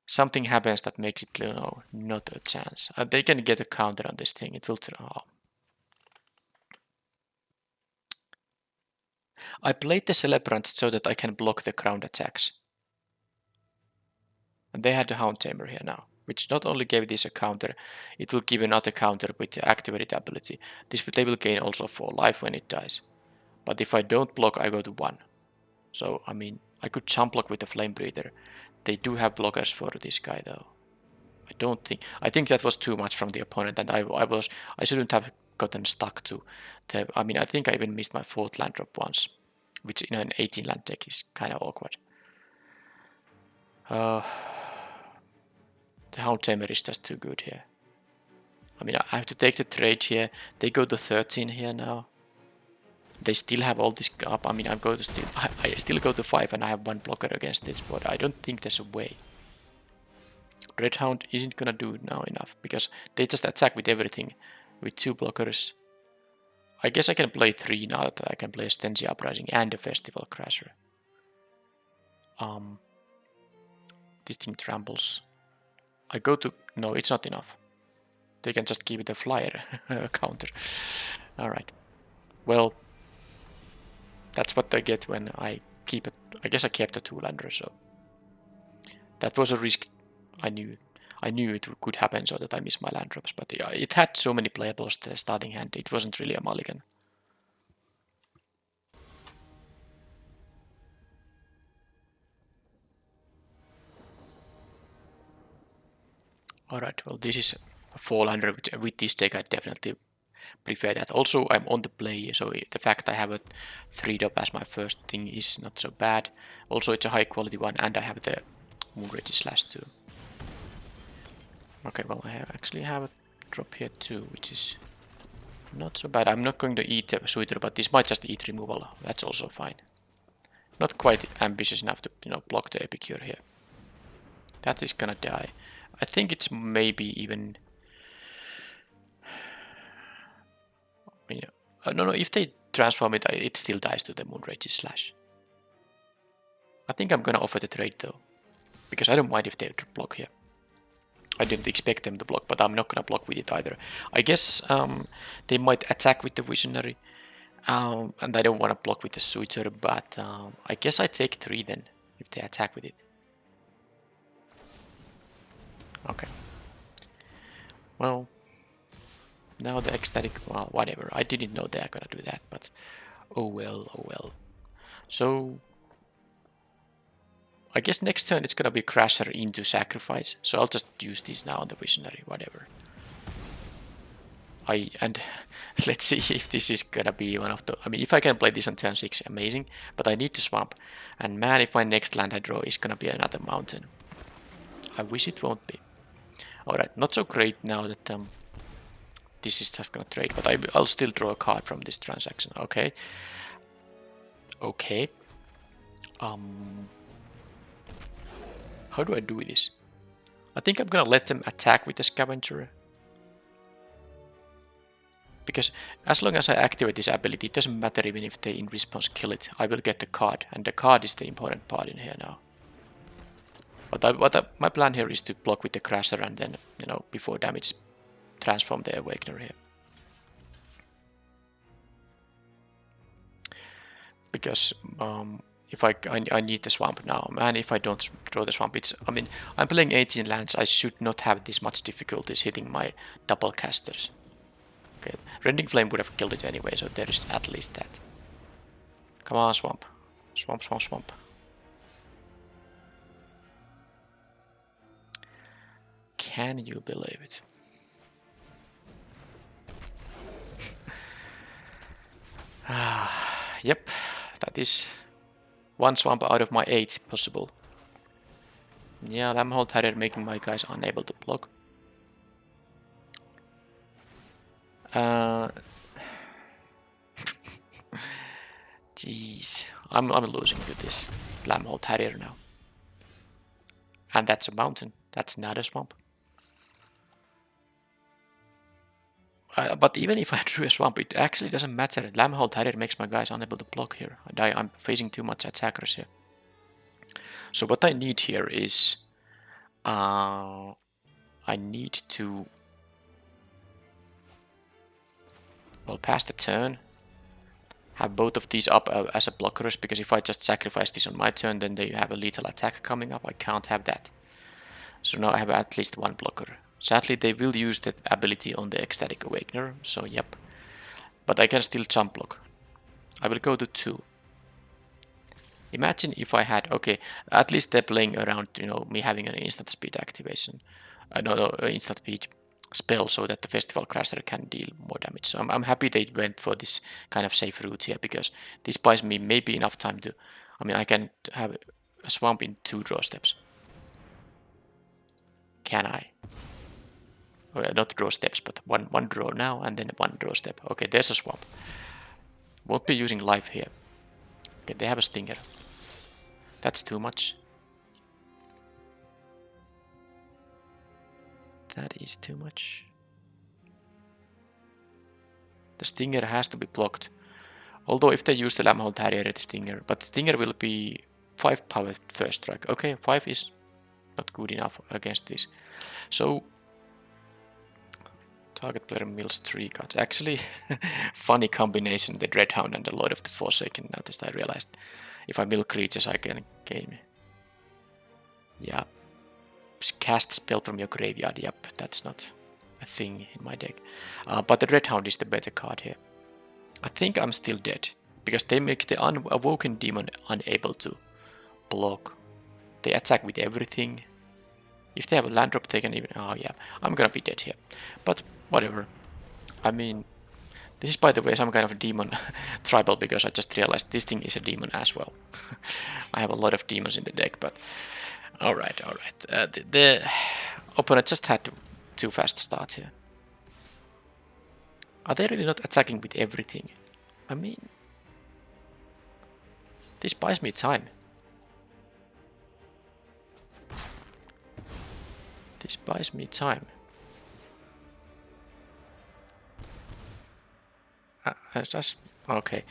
something happens that makes it, you know, not a chance. They can get a counter on this thing. It will... oh. I played the Celebrant so that I can block the ground attacks. And they had the Hound Tamer here now, which not only gave this a counter, it will give another counter with the activated ability. They will gain also 4 life when it dies. But if I don't block, I go to 1. So, I mean, I could jump block with the Flame Breather. They do have blockers for this guy though. I think that was too much from the opponent, and I shouldn't have gotten stuck to the... I mean, I think I even missed my 4th land drop once, which in an 18 land deck is kind of awkward. The Hound Tamer is just too good here. I mean, I have to take the trade here. They go to 13 here now. they still have all this up. I mean, I'm going to still, I still go to 5 and I have 1 blocker against this, but I don't think there's a way. Red Hound isn't gonna do now enough because they just attack with everything with 2 blockers. I guess I can play 3 now that I can play a Stensi Uprising and a Festival Crasher. This thing trambles. I go to... No, it's not enough. They can just give it a flyer counter. Alright. Well, that's what I get when I keep it. I guess I kept a 2-lander, so that was a risk. I knew it could happen, so that I missed my land drops, but yeah, it had so many playables the starting hand, it wasn't really a mulligan. Alright, well this is a 4-lander, with this deck I definitely prefer that. Also I'm on the play, so the fact I have a 3-drop as my first thing is not so bad. Also it's a high quality one, and I have the Moonrage Slash too. Okay, well I actually have a drop here too, which is not so bad. I'm not going to eat the Suitor, but this might just eat removal. That's also fine. Not quite ambitious enough to, block the Epicure here. That is gonna die. I think it's maybe even... I mean, no, if they transform it, it still dies to the Moonrage Slash. I think I'm gonna offer the trade though, because I don't mind if they block here. I didn't expect them to block, but I'm not gonna block with it either. I guess they might attack with the Visionary, and I don't want to block with the Suitor, but I guess I take 3 then, if they attack with it. Okay. Well, now the Ecstatic, well, whatever. I didn't know they are gonna do that, but oh well, oh well. So I guess next turn it's gonna be Crasher into Sacrifice, so I'll just use this now on the Visionary, whatever. And let's see if this is gonna be one of the... I mean, if I can play this on turn 6, amazing, but I need to swamp. And man, if my next land I draw is gonna be another mountain. I wish it won't be. Alright, not so great now that this is just gonna trade, but I'll still draw a card from this transaction. Okay. Okay. How do I do this? I think I'm gonna let them attack with the Scavenger. Because as long as I activate this ability, it doesn't matter even if they in response kill it. I will get the card, and the card is the important part in here now. But my plan here is to block with the Crasher and then, before damage, transform the Awakener here. Because if I need the swamp now, man, if I don't draw the swamp, I mean, I'm playing 18 lands, I should not have this much difficulties hitting my double casters. Okay, Rending Flame would have killed it anyway, so there is at least that. Come on, swamp. Swamp, swamp, swamp. Can you believe it? Yep, that is 1 swamp out of my 8 possible. Yeah, Lamhold Harrier making my guys unable to block. Jeez, I'm losing to this Lamhold Harrier now. And that's a mountain, that's not a swamp. But even if I drew a swamp, it actually doesn't matter. Lamhold Harrier makes my guys unable to block here. I'm facing too much attackers here. So what I need here is... I need to... Well, pass the turn. Have both of these up as a blockers, because if I just sacrifice this on my turn, then they have a lethal attack coming up. I can't have that. So now I have at least 1 blocker. Sadly, they will use that ability on the Ecstatic Awakener, so yep. But I can still jump block. I will go to 2. Imagine if I had... Okay, at least they're playing around, me having an instant speed activation. Instant speed spell, so that the Festival Crasher can deal more damage. So I'm happy they went for this kind of safe route here, because this buys me maybe enough time to... I mean, I can have a swamp in 2 draw steps. Can I? Well, not draw steps, but one draw now and then 1 draw step. Okay, there's a swamp. Won't be using life here. Okay, they have a stinger. That's too much. That is too much. The stinger has to be blocked. Although if they use the Lamhole Terrier, the stinger, but the stinger will be 5 power first strike. Okay, 5 is not good enough against this. So target player mills 3 cards. Actually, funny combination, the Dreadhound and the Lord of the Forsaken. Now that I realized, if I mill creatures, I can gain. Yeah, cast spell from your graveyard. Yep, that's not a thing in my deck. But the Dreadhound is the better card here. I think I'm still dead, because they make the Awoken Demon unable to block. They attack with everything. If they have a land drop, they can even... Oh yeah, I'm gonna be dead here. But whatever. I mean, this is, by the way, some kind of a demon tribal, because I just realized this thing is a demon as well. I have a lot of demons in the deck, but... Alright. The opponent just had too fast start here. Are they really not attacking with everything? I mean... This buys me time. This buys me time. That's okay.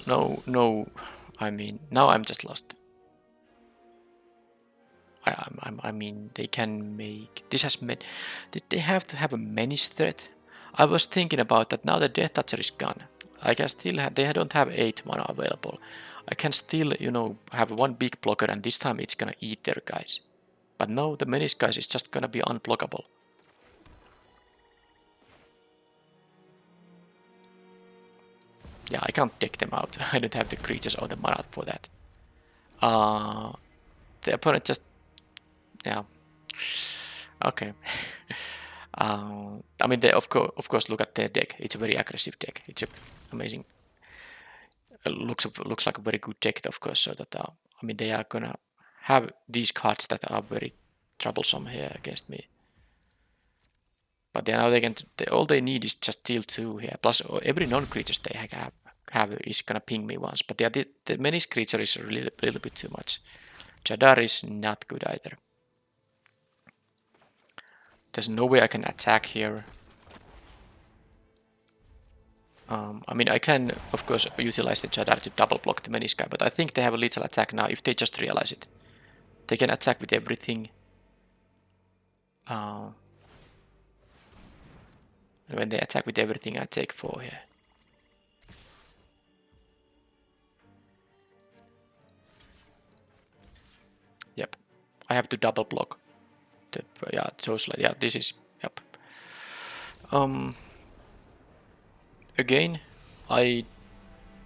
No. I mean, now I'm just lost. I mean, they can make... This has meant... Did they have to have a menace threat? I was thinking about that. Now the Death Toucher is gone. I can still have... They don't have 8 mana available. I can still, you know, have one big blocker, and this time it's gonna eat their guys. But no, the menace guys is just gonna be unblockable. Yeah, I can't take them out. I don't have the creatures or the mana for that. The opponent just... Yeah. Okay. I mean, they of course look at their deck. It's a very aggressive deck. It's a amazing. Looks like a very good deck, of course. So that I mean, they are gonna have these cards that are very troublesome here against me. But now they can. All they need is just deal 2 here. Plus, every non-creatures they have is gonna ping me once. But yeah, the menace creature is a little bit too much. Jadar is not good either. There's no way I can attack here. I mean, I can, of course, utilize the Jadar to double block the menace guy, but I think they have a lethal attack now if they just realize it. They can attack with everything. And when they attack with everything, I take 4 here. Yep. I have to double block. Yeah, yeah, this is... Yep. Again, I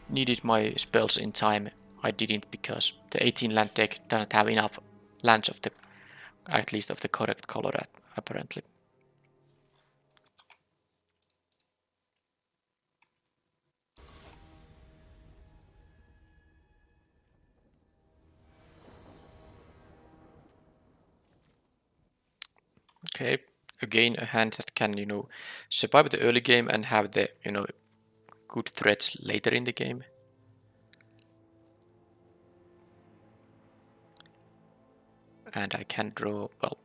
needed my spells in time. I didn't, because the 18 land deck doesn't have enough lands of the, at least of the correct color, apparently. Okay, again a hand that can, you know, survive the early game and have the, you know, good threats later in the game. And I can draw, well,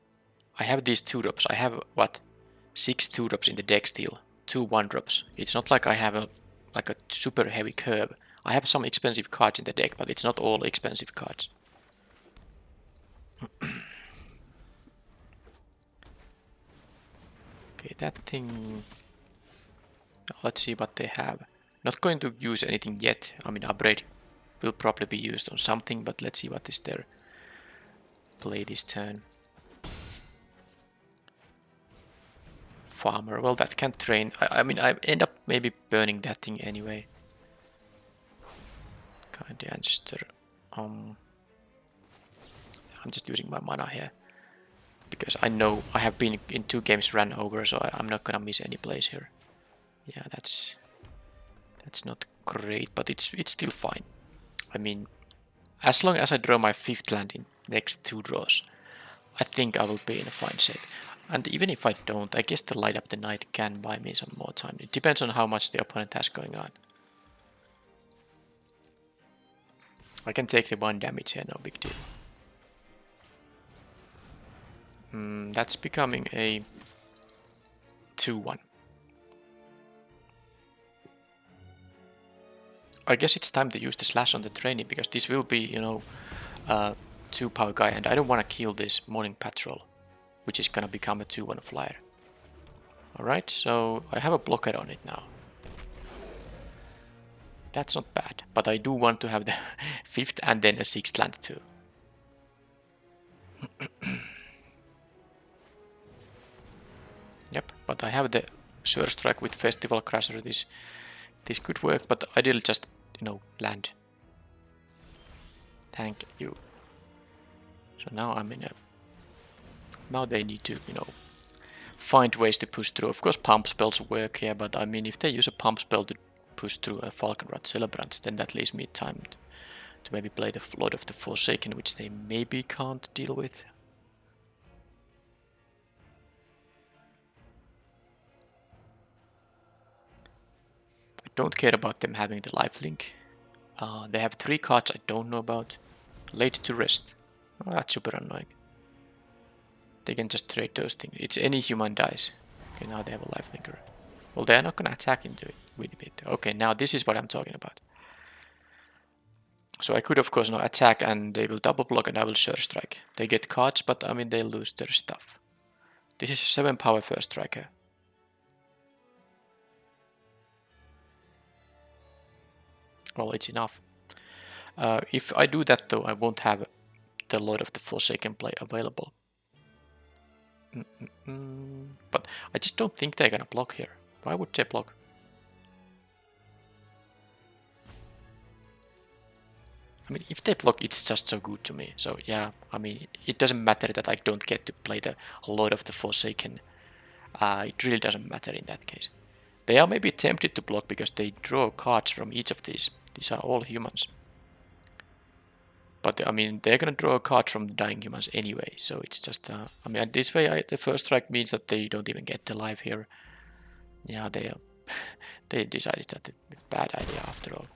I have these 2-drops. I have, what, 6 2-drops in the deck still. 2 1-drops. It's not like I have a super heavy curve. I have some expensive cards in the deck, but it's not all expensive cards. Okay, that thing... Let's see what they have. Not going to use anything yet. I mean, upgrade will probably be used on something, but let's see what is their play this turn. Farmer, well, that can't train. I mean, I end up maybe burning that thing anyway. Kind of ancestor. I'm just using my mana here, because I know I have been in 2 games ran over, so I'm not gonna miss any plays here. Yeah, that's not great, but it's still fine. I mean, as long as I draw my 5th land in next 2 draws, I think I will be in a fine shape. And even if I don't, I guess the Light Up the Night can buy me some more time. It depends on how much the opponent has going on. I can take the 1 damage here, no big deal. That's becoming a 2-1. I guess it's time to use the slash on the trainee, because this will be, you know, 2 power guy, and I don't want to kill this morning patrol, which is gonna become a 2-1 flyer. Alright, so I have a blocker on it now. That's not bad, but I do want to have the 5th and then a 6th land too. Yep, but I have the Sure Strike with Festival Crusher. This could work, but ideally just, you know, land. Thank you. So now I'm in a... Now they need to, you know, find ways to push through. Of course pump spells work here, but I mean if they use a pump spell to push through a Falconrod Celebrant, then that leaves me time to maybe play the Lord of the Forsaken, which they maybe can't deal with. I don't care about them having the lifelink. They have 3 cards I don't know about. Late to rest. Oh, that's super annoying. They can just trade those things. It's any human dies. Okay, now they have a lifelinker. Well, they're not gonna attack into it with it. Okay, now this is what I'm talking about. So I could of course not attack and they will double block and I will Sure Strike. They get cards, but I mean they lose their stuff. This is a 7 power first striker. Well, it's enough. If I do that though, I won't have the Lord of the Forsaken play available. But I just don't think they're gonna block here. Why would they block? I mean, if they block, it's just so good to me. So yeah, I mean, it doesn't matter that I don't get to play the Lord of the Forsaken. It really doesn't matter in that case. They are maybe tempted to block because they draw cards from each of these. These are all humans. But I mean, they're gonna draw a card from the dying humans anyway. So it's just, I mean, this way the first strike means that they don't even get the life here. Yeah, they decided that it's a bad idea after all.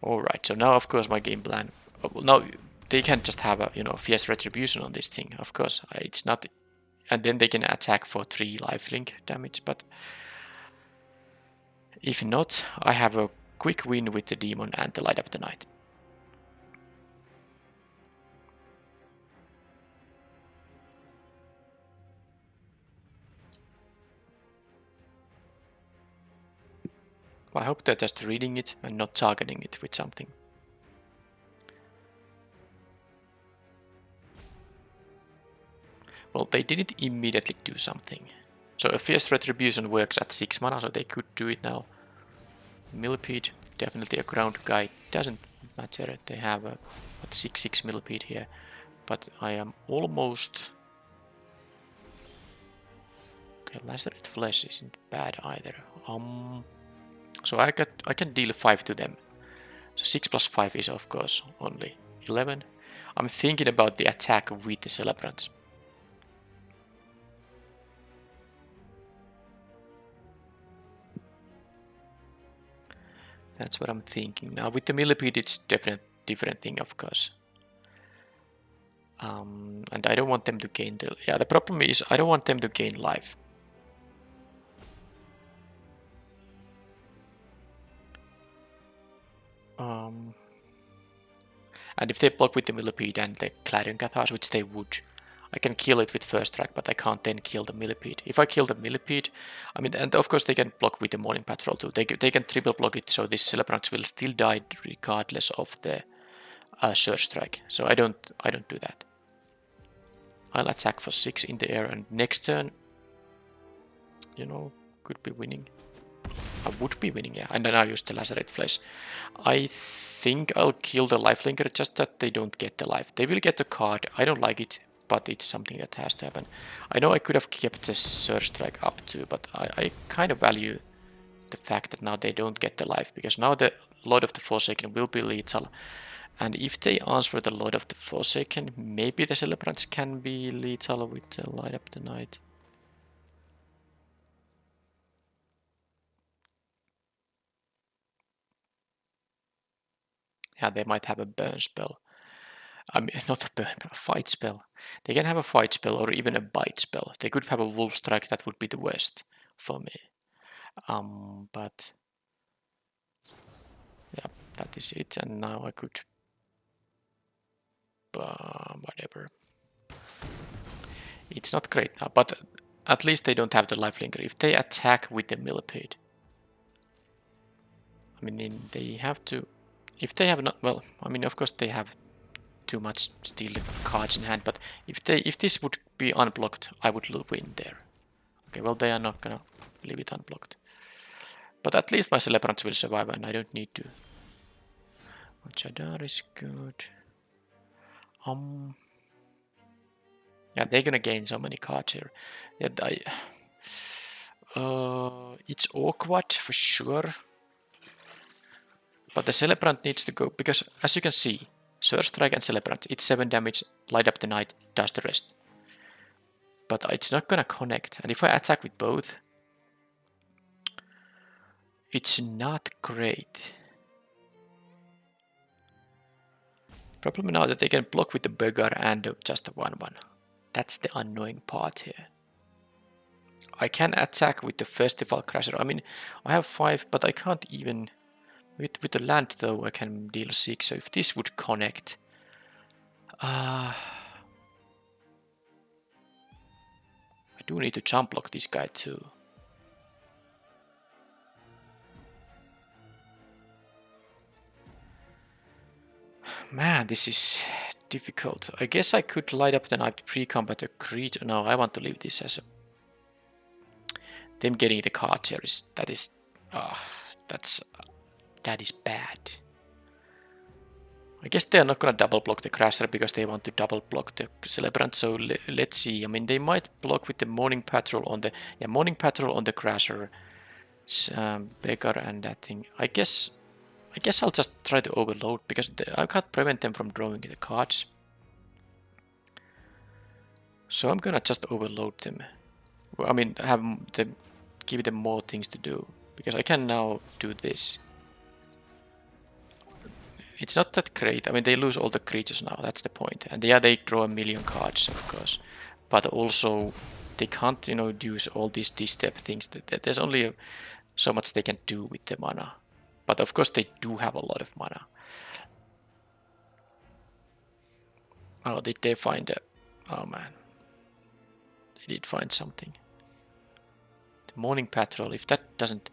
Alright, so now of course my game plan... well, now they can just have a, you know, Fierce Retribution on this thing, of course. It's not... And then they can attack for 3 lifelink damage, but... If not, I have a quick win with the Demon and the Light of the Night. I hope they're just reading it and not targeting it with something. Well, they didn't immediately do something. So a Fierce Retribution works at 6 mana, so they could do it now. Millipede, definitely a ground guy, doesn't matter. They have a 6/6 Millipede here, but I am almost... Okay, Lacerate Flesh isn't bad either. So I can deal 5 to them. So 6 plus 5 is of course only 11. I'm thinking about the attack with the Celebrants. That's what I'm thinking. Now with the Millipede it's definitely different thing, of course. And I don't want them to gain the... Yeah, the problem is I don't want them to gain life. And if they block with the Millipede and the Clarion Cathars, which they would, I can kill it with first strike, but I can't then kill the Millipede. If I kill the Millipede, I mean, and of course they can block with the Morning Patrol too. They can triple block it, so this Celebrant will still die regardless of the Sure Strike. So I don't do that. I'll attack for 6 in the air, and next turn, you know, could be winning. I would be winning, yeah. And then I use the Lacerate Flesh. I think I'll kill the Lifelinker, just that they don't get the life. They will get the card. I don't like it, but it's something that has to happen. I know I could have kept the Sure Strike up too, but I kind of value the fact that now they don't get the life, because now the Lord of the Forsaken will be lethal. And if they answer the Lord of the Forsaken, maybe the Celebrants can be lethal with the Light of the Night. Yeah, they might have a burn spell. I mean, not a burn, but a fight spell. They can have a fight spell or even a bite spell. They could have a wolf strike, that would be the worst for me. But yeah, that is it. And now I could whatever. It's not great now, but at least they don't have the lifelinker. If they attack with the millipede, I mean, they have to. If they have not, well, I mean, of course they have too much steel cards in hand. But if this would be unblocked, I would win there. Okay, well they are not gonna leave it unblocked. But at least my celebrants will survive, and I don't need to. Chadar is good. Yeah, they're gonna gain so many cards here. Yeah, it's awkward for sure. But the Celebrant needs to go, because as you can see, Surge Strike and Celebrant, it's 7 damage, Light Up the Night does the rest. But it's not gonna connect, and if I attack with both, it's not great. Problem now that they can block with the Beggar and just a 1/1. That's the annoying part here. I can attack with the Festival Crasher. I mean, I have 5, but I can't even... With the land though, I can deal 6, so if this would connect... I do need to jump block this guy too. Man, this is difficult. I guess I could light up the night pre-combat a creature. No, I want to leave this as a... Them getting the card here is... That is bad. I guess they're not gonna double block the Crasher because they want to double block the Celebrant, so let's see. I mean, they might block with the Morning Patrol on the... Yeah, Morning Patrol on the Crasher, Beggar and that thing. I guess I'll just try to overload, because I can't prevent them from drawing the cards. So I'm gonna just overload them. I mean, have them, give them more things to do, because I can now do this. It's not that great. I mean, they lose all the creatures now, that's the point. And yeah, they draw a million cards, of course. But also, they can't, use all these D-step things. There's only so much they can do with the mana. But of course, they do have a lot of mana. Oh, did they find a... Oh, man. They did find something. The Morning Patrol, if that doesn't...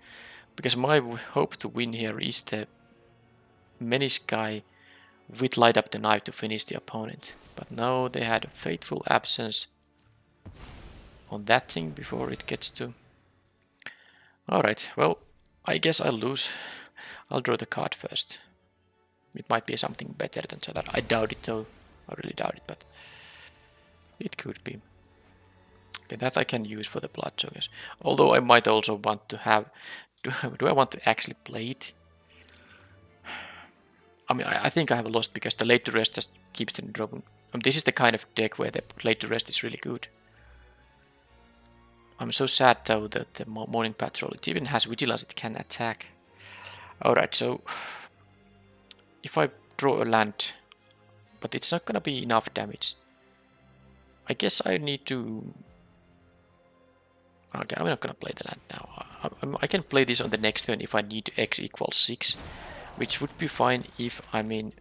Because my hope to win here is the Menace guy with Light Up the Knife to finish the opponent. But no, they had a Fateful Absence on that thing before it gets to... Alright, well, I guess I'll lose. I'll draw the card first. It might be something better than that. I doubt it though. I really doubt it, but it could be. Okay, that I can use for the Bloodjoggers. Although I might also want to have... Do I want to actually play it? I mean, I think I have lost because the Late to Rest just keeps them dropping. This is the kind of deck where the Late to Rest is really good. I'm so sad though that the Morning Patrol, it even has Vigilance, it can attack. Alright, so if I draw a land, but it's not gonna be enough damage. I guess I need to... Okay, I'm not gonna play the land now. I can play this on the next turn if I need X equals 6. Which would be fine if, I mean,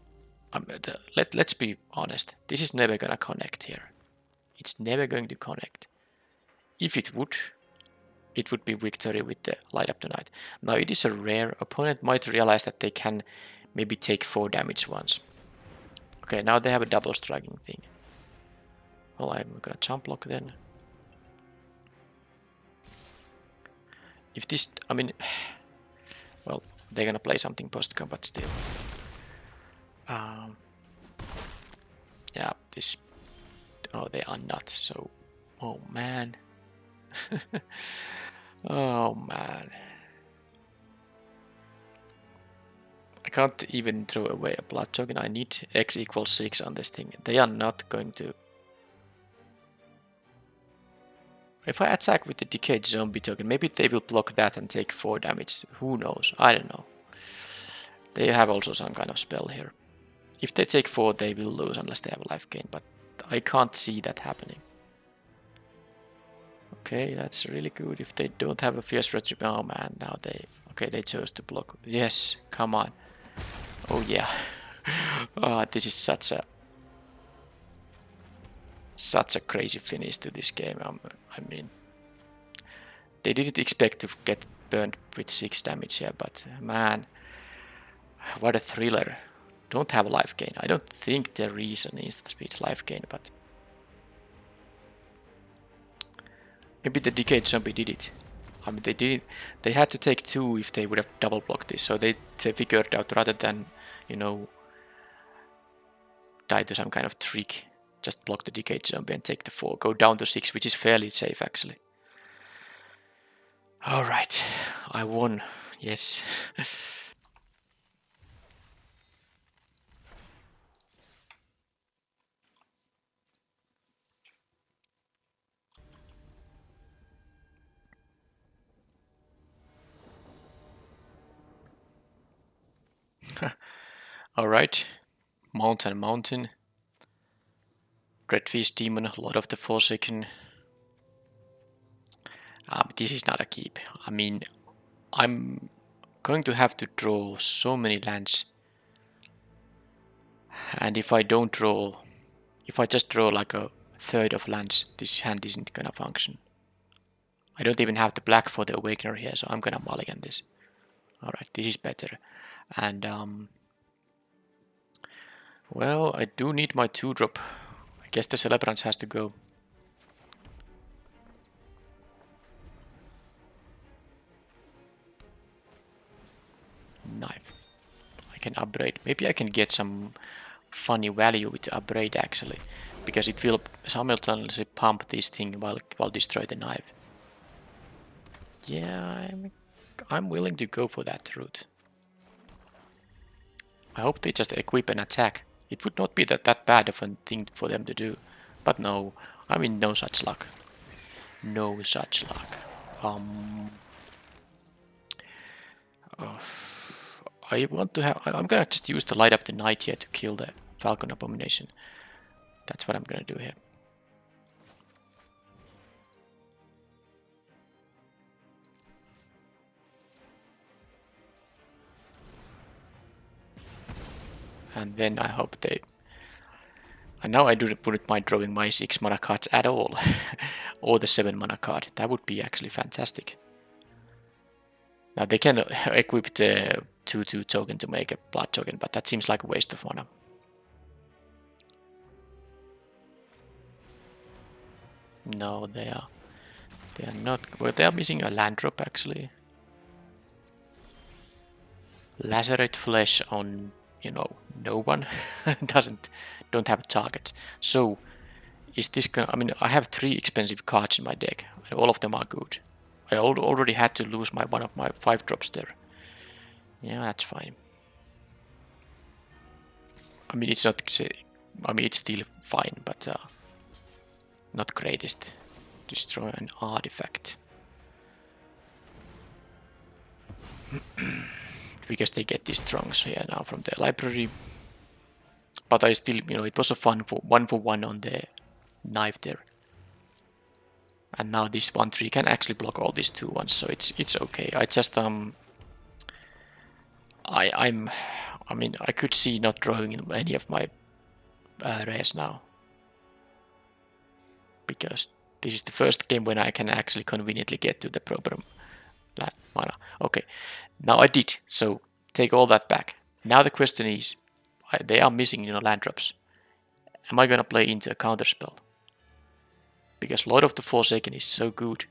let's be honest, this is never gonna connect here. It's never going to connect. If it would be victory with the Light Up the Night. Now it is a rare, opponent might realize that they can maybe take 4 damage once. Okay, now they have a double striking thing. Well, I'm gonna jump block then. If this, I mean, well, they're gonna play something post-combat still. Yeah, this... Oh, they are not, so... Oh, man. Oh, man. I can't even throw away a Blood Token. I need X equals 6 on this thing. They are not going to... If I attack with the Decayed Zombie token, maybe they will block that and take 4 damage. Who knows? I don't know. They have also some kind of spell here. If they take 4, they will lose unless they have a life gain, but I can't see that happening. Okay, that's really good. If they don't have a fierce retribution, oh man, now they... Okay, they chose to block. Yes, come on. Oh yeah. This is such a crazy finish to this game. I mean, they didn't expect to get burned with 6 damage here, but man, what a thriller. Don't have a life gain. I don't think there is an instant speed life gain, but maybe the Decayed Zombie did it. I mean, they did. They had to take 2 if they would have double blocked this, so they figured out rather than, you know, die to some kind of trick, just block the Decayed Zombie and take the 4, go down to 6, which is fairly safe actually. Alright, I won, yes. Alright, Mountain. Dreadfeast Demon, Lord of the Forsaken. But this is not a keep. I mean, I'm going to have to draw so many lands. And if I don't draw, if I just draw like a third of lands, this hand isn't gonna function. I don't even have the black for the Awakener here, so I'm gonna mulligan this. Alright, this is better. And well, I do need my 2-drop. I guess the Celebrants has to go. Knife. I can upgrade. Maybe I can get some funny value with the upgrade actually, because it will simultaneously pump this thing while destroy the knife. Yeah, I'm willing to go for that route. I hope they just equip an attack. It would not be that bad of a thing for them to do. But no, I mean, no such luck. No such luck. I want to have... I'm gonna just use the Light Up the Night here to kill the Falcon Abomination. That's what I'm gonna do here. And then I hope they... And now I wouldn't mind drawing my 6 mana cards at all. Or the 7 mana card. That would be actually fantastic. Now they can equip the 2/2 token to make a blood token, but that seems like a waste of mana. No, they are not. Well, they are missing a land drop actually. Lacerate flesh on, you know, no one. Don't have a target. So is this gonna... I mean, I have 3 expensive cards in my deck, and all of them are good. I already had to lose one of my 5 drops there. Yeah, that's fine. I mean, it's not... I mean, it's still fine, but not greatest. Destroy an artifact. Because they get these trunks here now from the library. But I still, you know, it was a fun for 1 on the knife there. And now this 1/3 can actually block all these 2/1s, so it's okay. I just I mean, I could see not drawing in any of my rares now, because this is the first game when I can actually conveniently get to the proper mana. Okay, now I did, so take all that back. Now the question is, they are missing, you know, land drops. Am I gonna play into a counterspell? Because Lord of the Forsaken is so good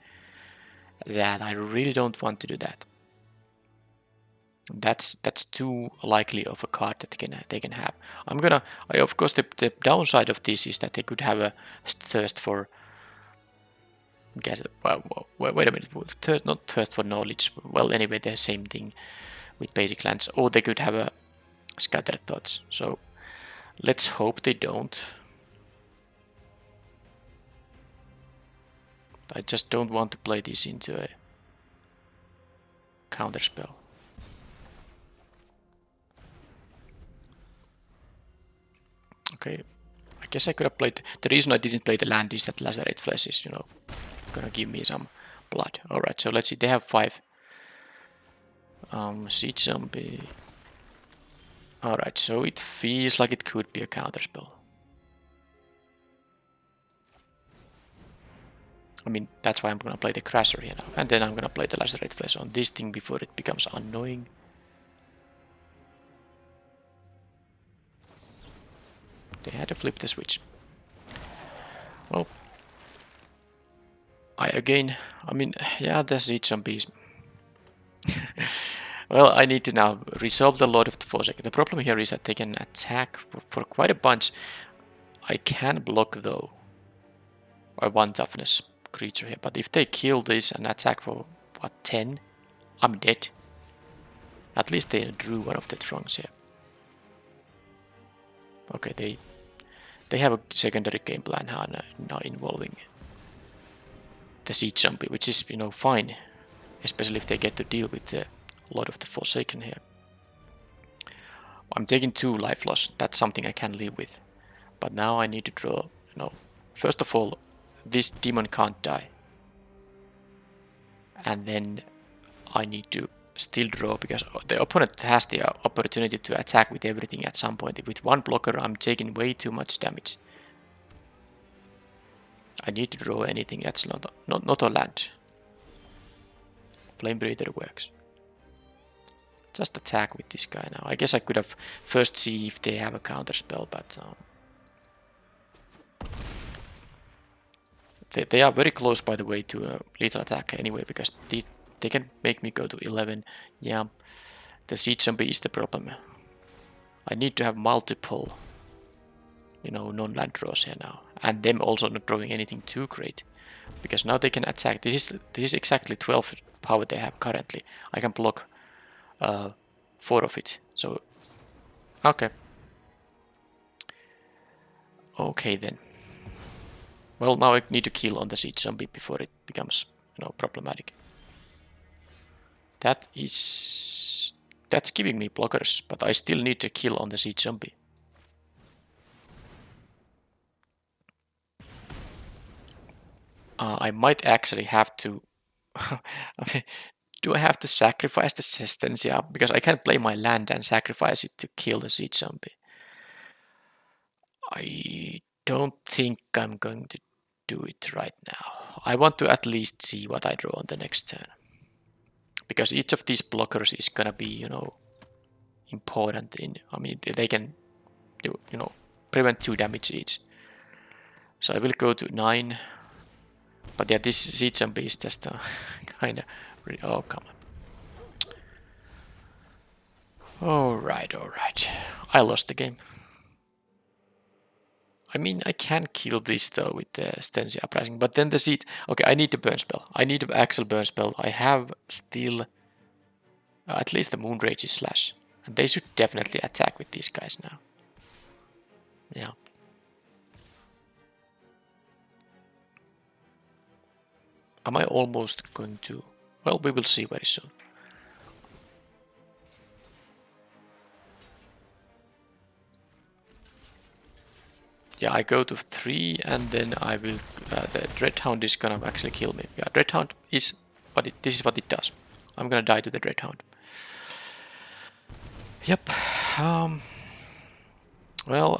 that I really don't want to do that. That's too likely of a card that they can have. Of course, the downside of this is that they could have a thirst for... wait a minute, not thirst for knowledge. Well, anyway, the same thing with basic lands. Or they could have a Scattered Thoughts. So let's hope they don't. I just don't want to play this into a counterspell. Okay, I guess I could have played. The reason I didn't play the land is that Lacerate Flesh is, gonna give me some blood. Alright, so let's see. They have 5. Siege Zombie. Alright, so it feels like it could be a counterspell. I mean, that's why I'm gonna play the Crasher here now. And then I'm gonna play the Lacerate Flesh on this thing before it becomes annoying. They had to flip the switch. Well, yeah, the Siege Zombies. Well, I need to now resolve the Lord of the Forsaken. The problem here is that they can attack for quite a bunch. I can block though. A 1 toughness creature here, but if they kill this and attack for what, 10, I'm dead. At least they drew one of the trunks here. Okay, they have a secondary game plan now involving the Siege Zombie, which is, fine, especially if they get to deal with the Lord of the Forsaken here. I'm taking 2 life loss. That's something I can live with. But now I need to draw, first of all, this demon can't die. And then I need to still draw because the opponent has the opportunity to attack with everything at some point. With 1 blocker, I'm taking way too much damage. I need to draw anything that's not a land. Flame Breather works. Just attack with this guy now. I guess I could have first see if they have a counter spell, but they are very close, by the way, to a lethal attack anyway, because they can make me go to 11. Yeah, the Siege Zombie is the problem. I need to have multiple, non-land draws here now, and them also not drawing anything too great, because now they can attack. This is exactly 12 power they have currently. I can block 4 of it. So okay then. Well, now I need to kill on the Siege Zombie before it becomes, problematic. That's giving me blockers, but I still need to kill on the Siege Zombie. I might actually have to. Do I have to sacrifice the Sestensia? Because I can't play my land and sacrifice it to kill the Siege Zombie. I don't think I'm going to do it right now. I want to at least see what I draw on the next turn. Because each of these blockers is gonna be, important in. They can do, prevent 2 damage each. So I will go to 9. But yeah, this Siege Zombie is just kind of. Oh, come on. Alright. I lost the game. I can kill this though with the Stensia Uprising, but then the Siege. Okay, I need the burn spell. I need the actual burn spell. I have still at least the Moonrage's Slash. And they should definitely attack with these guys now. Yeah. Am I almost going to... Well, we will see very soon. Yeah, I go to 3 and then I will... the Dreadhound is gonna actually kill me. Yeah, Dreadhound is... this is what it does. I'm gonna die to the Dreadhound. Yep. Well,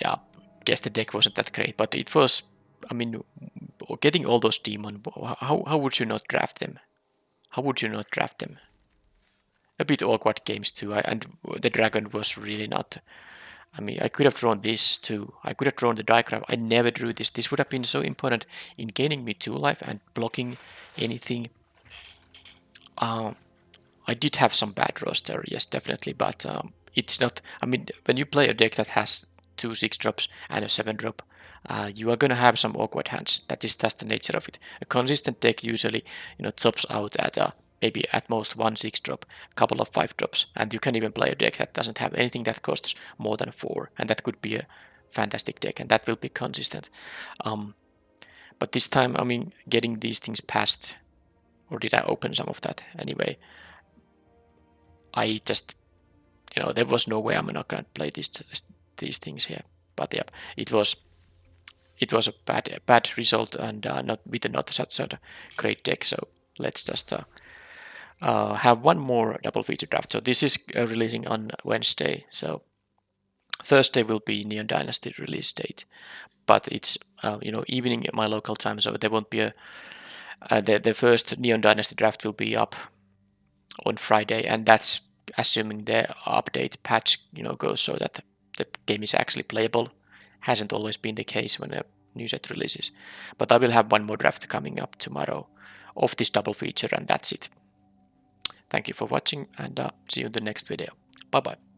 yeah, guess the deck wasn't that great, but it was, getting all those demons, how would you not draft them? How would you not draft them? A bit awkward games too, and the dragon was really not... I could have drawn this too. I could have drawn the diagram. I never drew this. This would have been so important in gaining me 2 life and blocking anything. I did have some bad draws there, yes, definitely, but it's not... when you play a deck that has 2 6-drops and a 7-drop, you are going to have some awkward hands. That is just the nature of it. A consistent deck usually, tops out at maybe at most 1 6-drop, a couple of 5-drops, and you can even play a deck that doesn't have anything that costs more than 4, and that could be a fantastic deck, and that will be consistent. But this time, getting these things past, or did I open some of that anyway? I just, there was no way I'm not gonna play these things here. But yeah, it was a bad result, and not such a great deck. So let's just have one more double feature draft. So this is releasing on Wednesday. So Thursday will be Neon Dynasty release date, but it's evening at my local time, so there won't be the first Neon Dynasty draft will be up on Friday, and that's assuming the update patch goes so that the game is actually playable. Hasn't always been the case when a new set releases, but I will have one more draft coming up tomorrow of this double feature, and that's it. Thank you for watching, and see you in the next video. Bye bye.